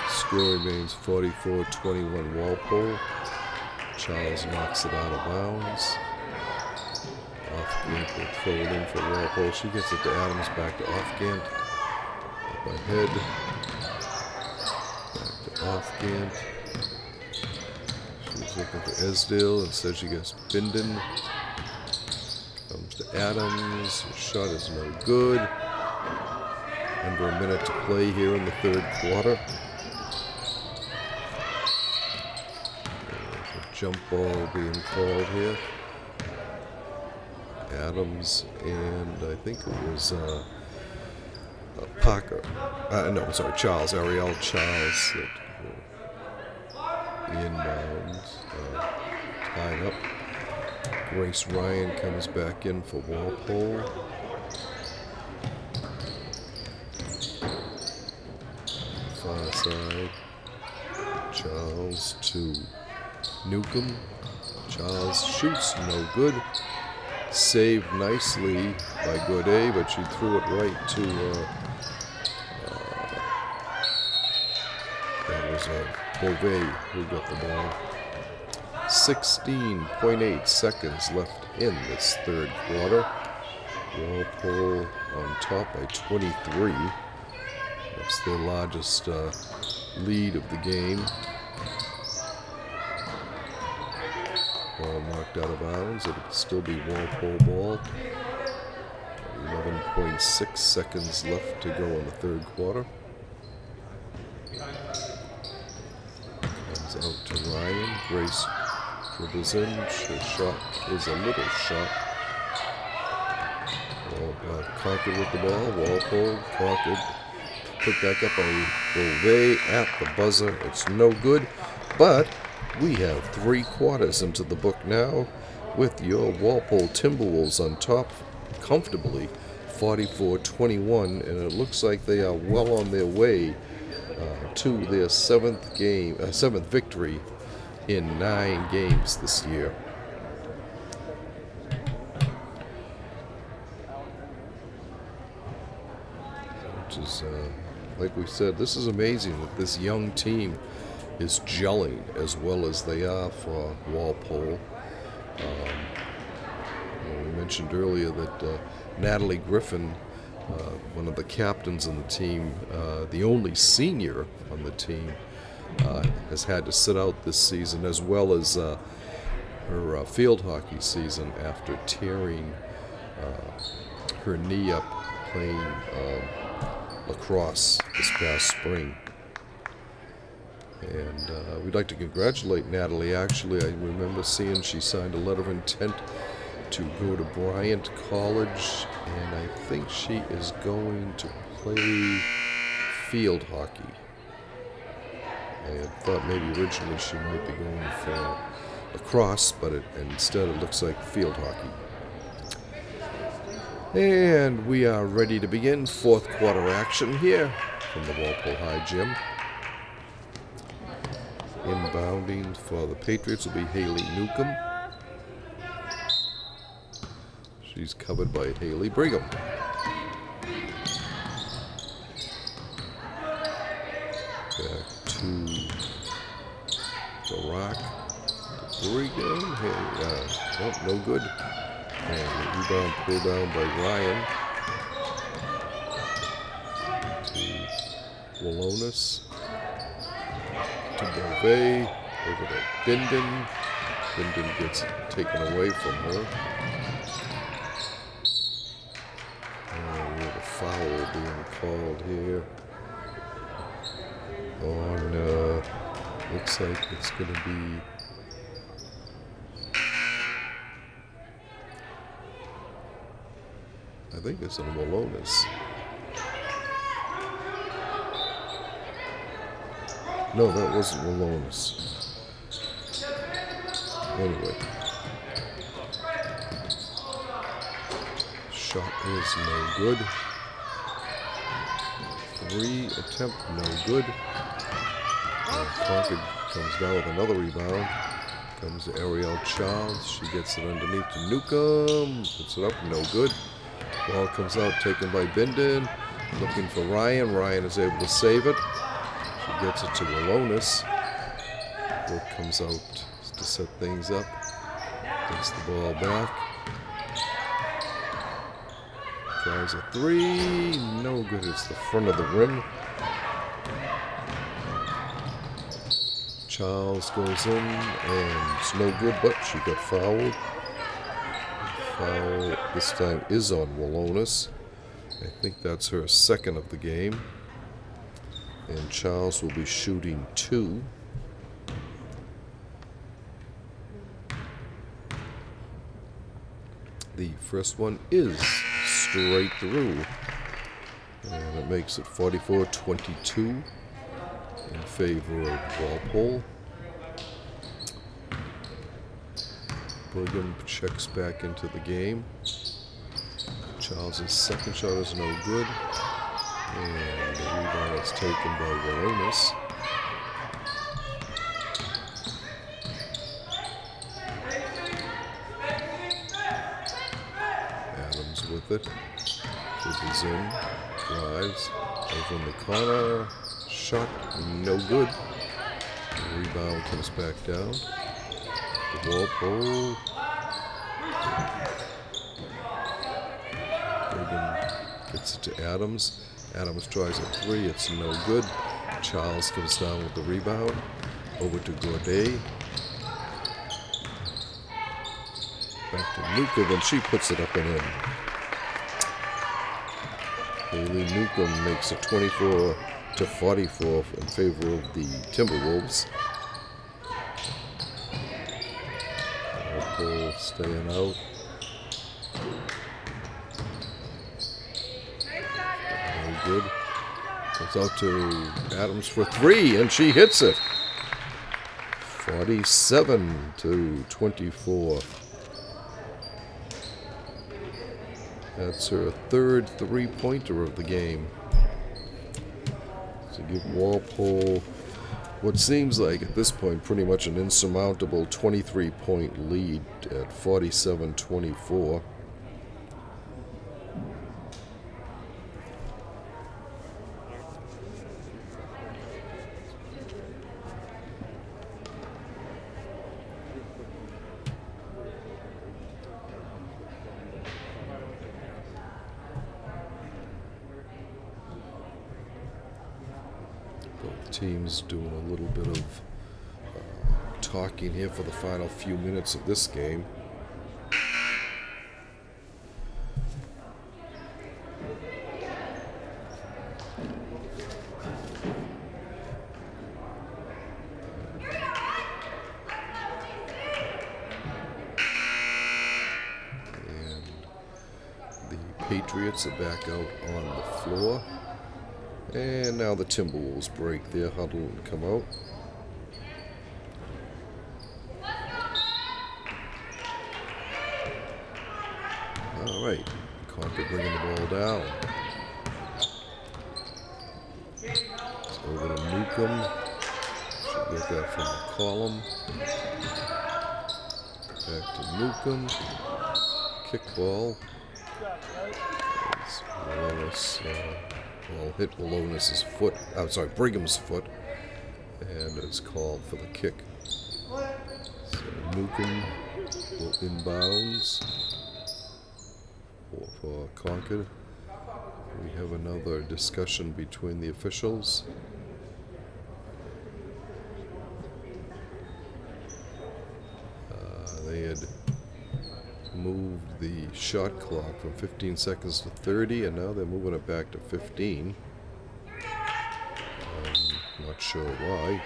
Speaker 2: Score remains 44-21 Walpole. Charles knocks it out of bounds. Offgant will throw it in for Walpole. She gets it to Adams, back to Offgant. Up ahead. Back to Offgant. She's looking for Esdale. Instead she gets Binden. Comes to Adams. Her shot is no good. Under a minute to play here in the third quarter. There's a jump ball being called here. Adams and I think it was Parker. No, I'm sorry, Charles. Ariel Charles. The inbounds. Tied up. Grace Ryan comes back in for Walpole. Far side. Charles to Newcomb. Charles shoots, no good. Saved nicely by Godet, but she threw it right to, that was Beauvais who got the ball. 16.8 seconds left in this third quarter. Walpole on top by 23. That's their largest lead of the game. Ball knocked out of bounds. It'll still be Walpole ball. 11.6 seconds left to go in the third quarter. Comes out to Ryan. Grace dribbles in. Her shot is a little shot. Concord with the ball. Walpole, Concord. Put back up by Beauvais at the buzzer. It's no good, but we have 3 quarters into the book now with your Walpole Timberwolves on top comfortably, 44-21, and it looks like they are well on their way to their seventh victory in 9 games this year. Which is, like we said, this is amazing that this young team is gelling as well as they are for Walpole. We mentioned earlier that Natalie Griffin, one of the captains on the team, the only senior on the team, has had to sit out this season, as well as her field hockey season after tearing her knee up playing lacrosse this past spring. And we'd like to congratulate Natalie. Actually, I remember seeing she signed a letter of intent to go to Bryant College, and I think she is going to play field hockey. I had thought maybe originally she might be going for lacrosse, but instead it looks like field hockey. And we are ready to begin fourth quarter action here from the Walpole High Gym. Inbounding for the Patriots will be Haley Newcomb. She's covered by Haley Brigham. Back to the Rock. The 3 game. Hey, no good. And the rebound pulled down by Ryan to Walonis. To Beauvais, over to Bindon. Bindon gets it taken away from her. And we have a foul being called here on, looks like it's going to be I think it's on Walonis. No, that wasn't Walonis. Anyway. Shot is no good. 3 attempt, no good. And Concord comes down with another rebound. Comes to Ariel Charles. She gets it underneath to Newcomb. Puts it up, no good. Ball comes out, taken by Bindon. Looking for Ryan. Ryan is able to save it. She gets it to Walonis. Brooke comes out to set things up. Gets the ball back. Tries a 3. No good. It's the front of the rim. Charles goes in, and it's no good, but she got fouled. Foul this time is on Walonis. I think that's her second of the game. And Charles will be shooting 2. The first one is straight through. And it makes it 44-22 in favor of Walpole. Brigham checks back into the game. Charles's second shot is no good. And the rebound is taken by Walonis. Adams with it. Dribbles in. Drives. Over in the corner. Shot. No good. The rebound comes back down. The Walpole. Brigham gets it to Adams. Adams tries a three. It's no good. Charles comes down with the rebound. Over to Gourdet. Back to Newcomb, and she puts it up and in. Haley Newcomb makes it 24-44 in favor of the Timberwolves. Walpole staying out. No good. Comes out to Adams for three, and she hits it. 47-24. That's her third three-pointer of the game. To give Walpole what seems like, at this point, pretty much an insurmountable 23-point lead at 47-24. Teams doing a little bit of talking here for the final few minutes of this game. And the Patriots are back out on the floor. And now the Timberwolves break their huddle and come out. All right, Concord bringing the ball down. It's over to Newcomb. Should get that from the column. Back to Newcomb. Kick ball. It's Walonis. Ball hit Walonis' foot. I'm sorry, Brigham's foot. And it's called for the kick. So Newcomb will inbounds for Concord. We have another discussion between the officials. They had moved the shot clock from 15 seconds to 30, and now they're moving it back to 15. I'm not sure why.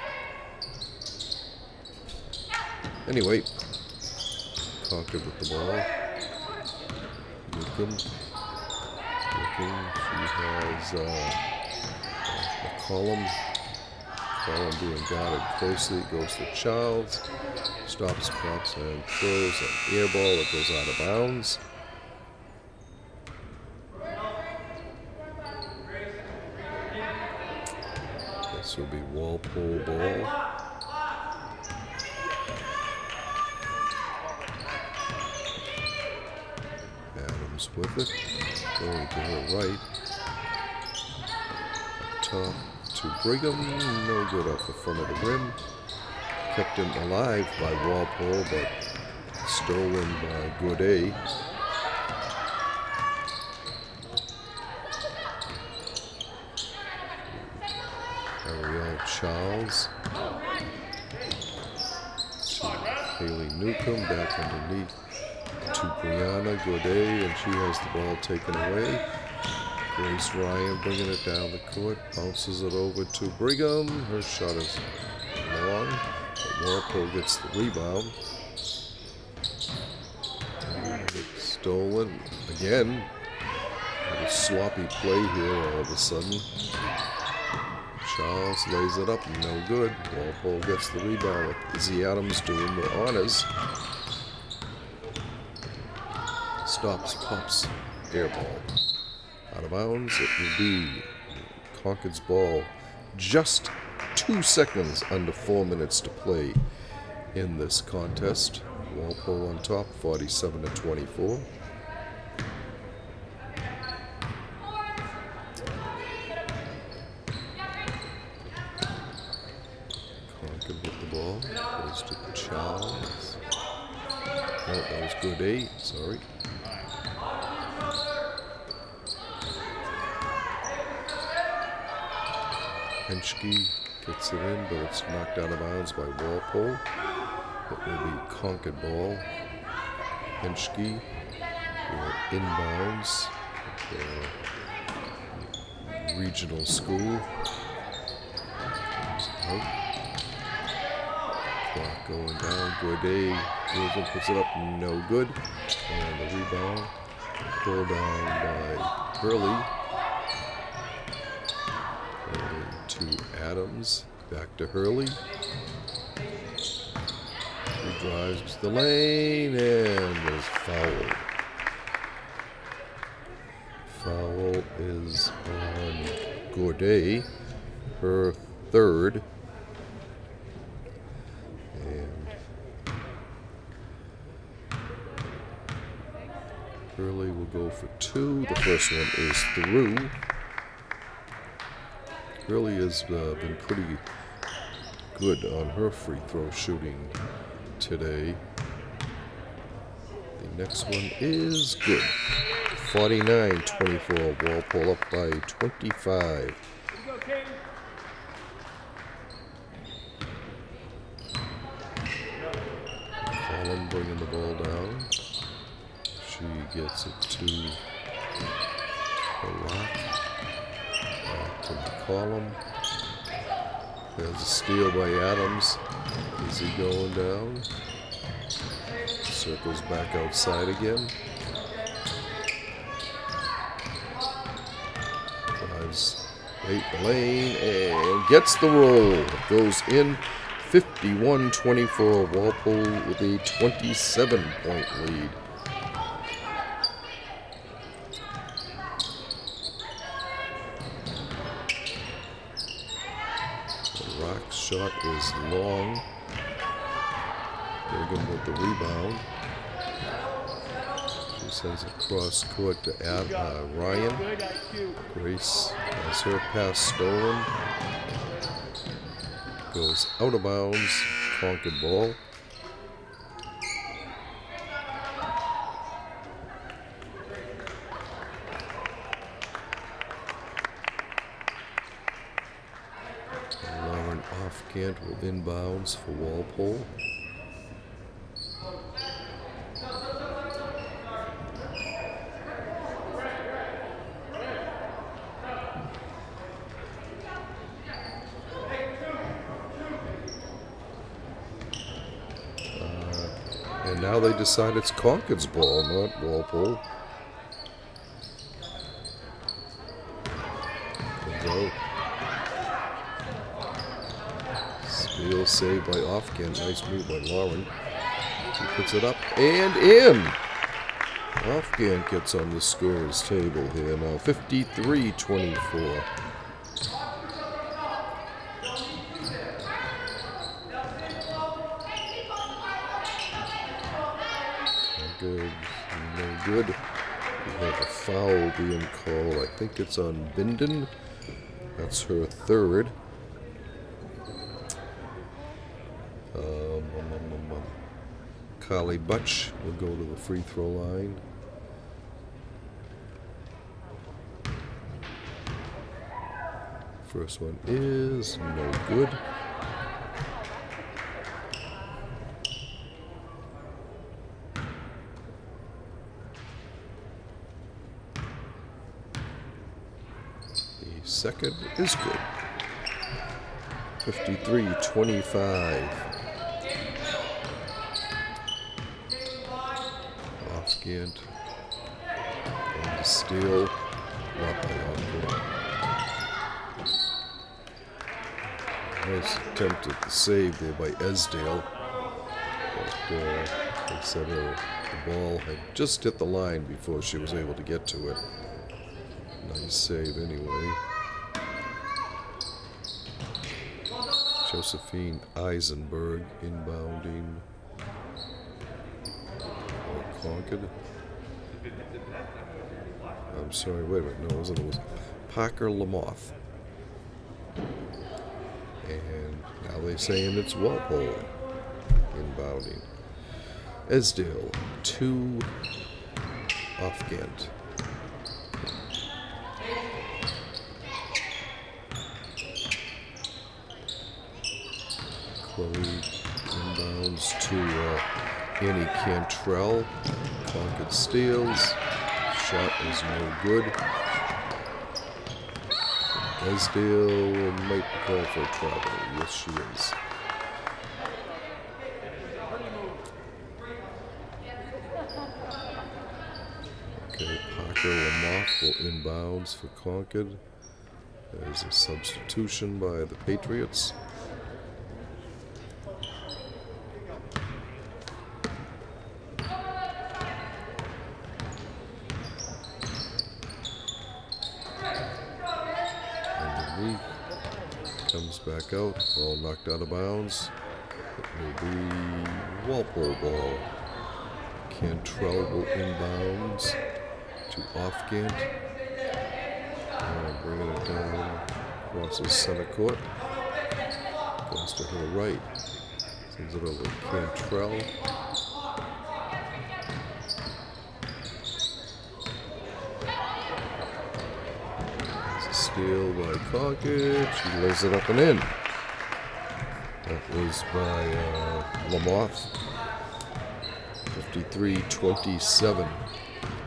Speaker 2: Anyway, Concord with the ball. Newcomb. She has McCollum. McCollum being guarded closely. Goes to Childs. Stops, pops, and throws an air ball that goes out of bounds. This will be Walpole ball. Adams with it. Going to her right. Up top to Brigham. No good off the front of the rim. Kept him alive by Walpole, but stolen by Gourdet. Ariel Charles. To Haley Newcomb, back underneath to Brianna Gourdet, and she has the ball taken away. Grace Ryan bringing it down the court, bounces it over to Brigham. Her shot is long. Walpole gets the rebound. And it's stolen again. sloppy play here all of a sudden. Charles lays it up, no good. Walpole gets the rebound. Izzy Adams doing the honors. Stops, pops, air ball. Out of bounds, it will be Concord's ball. Just 2 seconds under 4 minutes to play in this contest. Walpole on top, 47-24. Concord with the ball. Goes to Charles. No, that was good 8. Sorry. Henschke gets it in, but it's knocked out of bounds by Walpole. It will be Concord ball. Henschke will inbounds for regional school. Out. Clock going down. Gourdet moves and puts it up. No good. And the rebound pulled down by Hurley. And to Adams. Back to Hurley. He drives to the lane and is fouled. Foul is on Gourdet, her third. And Hurley will go for 2. The first one is through. Hurley has been pretty good on her free throw shooting today. The next one is good. 49-24. Walpole up by 25. Colin bringing the ball down. She gets it to the rock. Back to the column. There's a steal by Adams. Is he going down? Circles back outside again. Drives late the lane and gets the roll. Goes in 51-24. Walpole with a 27-point lead. Shot is long. Bergen with the rebound. She sends it across court to Ryan. Grace has her pass stolen. Goes out of bounds. Concord ball. Offgant will inbounds for Walpole. And now they decide it's Concord's ball, not Walpole. Comes out. Steal saved by Offgant. Nice move by Lauren. He puts it up and in. Offgant gets on the scorer's table here now. 53-24. Good. No good. We have a foul being called. I think it's on Binden. That's her third. Carly Butch will go to the free throw line. First one is no good. The second is good. 53-25. Offgant on the steal. not by Concord. Nice attempt at the save there by Esdale. But they said the ball had just hit the line before she was able to get to it. Nice save anyway. Josephine Eisenberg inbounding for Concord. I'm sorry, wait a minute, no, it wasn't. It was Parker Lamoth. And now they're saying it's Walpole inbounding. Esdale, 2 off Ghent. Chloe inbounds to Annie Cantrell. Concord steals. Shot is no good. Esdale might call for travel. Yes, she is. Okay, Parker Lamoth will inbounds for Concord. There's a substitution by the Patriots. Comes back out, ball knocked out of bounds. It will be Walpole ball. Cantrell will inbounds to Offgant. Bringing it down, crosses center court. Goes to her right. Sends it over to Cantrell. Steal by Concord. She lays it up and in. That was by Lamoth. 53-27.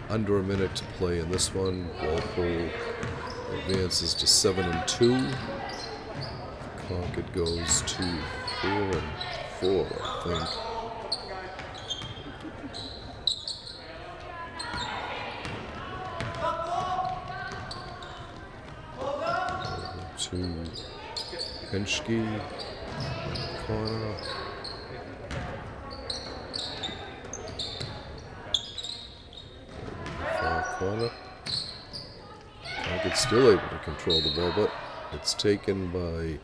Speaker 2: Under a minute to play in this one. Walpole advances to 7-2. Concord goes to 4-4, I think. To Henschke in the corner. Far corner. Concord still able to control the ball, but it's taken by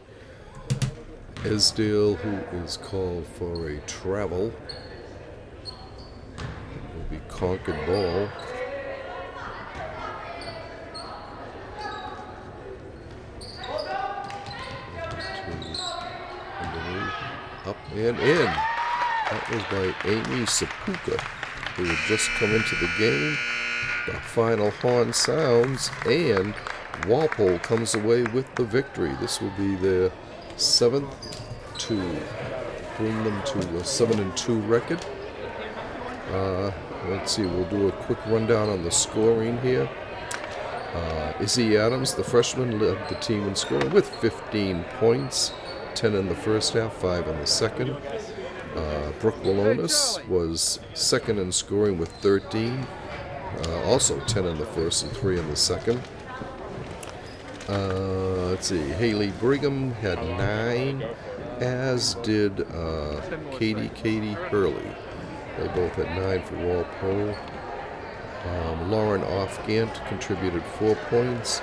Speaker 2: Esdale, who is called for a travel. It will be Concord ball. Up and in. That was by Amy Sapuka, who had just come into the game. The final horn sounds, and Walpole comes away with the victory. This will be their 7th to bring them to a 7-2 record. Let's see, we'll do a quick rundown on the scoring here. Izzy Adams, the freshman, led the team in scoring with 15 points. 10 in the first half, 5 in the second. Brooke Walonis was second in scoring with 13. Also 10 in the first and 3 in the second. Let's see, Haley Brigham had 9, as did Katie Hurley. They both had 9 for Walpole. Lauren Offgant contributed 4 points.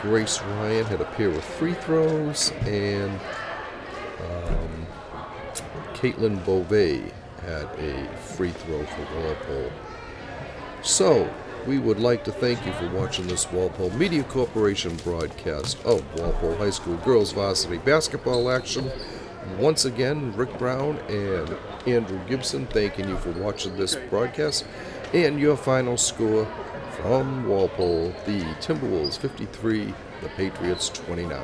Speaker 2: Grace Ryan had a pair of free throws, and Caitlin Beauvais had a free throw for Walpole. So, we would like to thank you for watching this Walpole Media Corporation broadcast of Walpole High School Girls Varsity Basketball action. Once again, Rick Brown and Andrew Gibson thanking you for watching this broadcast. And your final score from Walpole, the Timberwolves 53, the Patriots 29.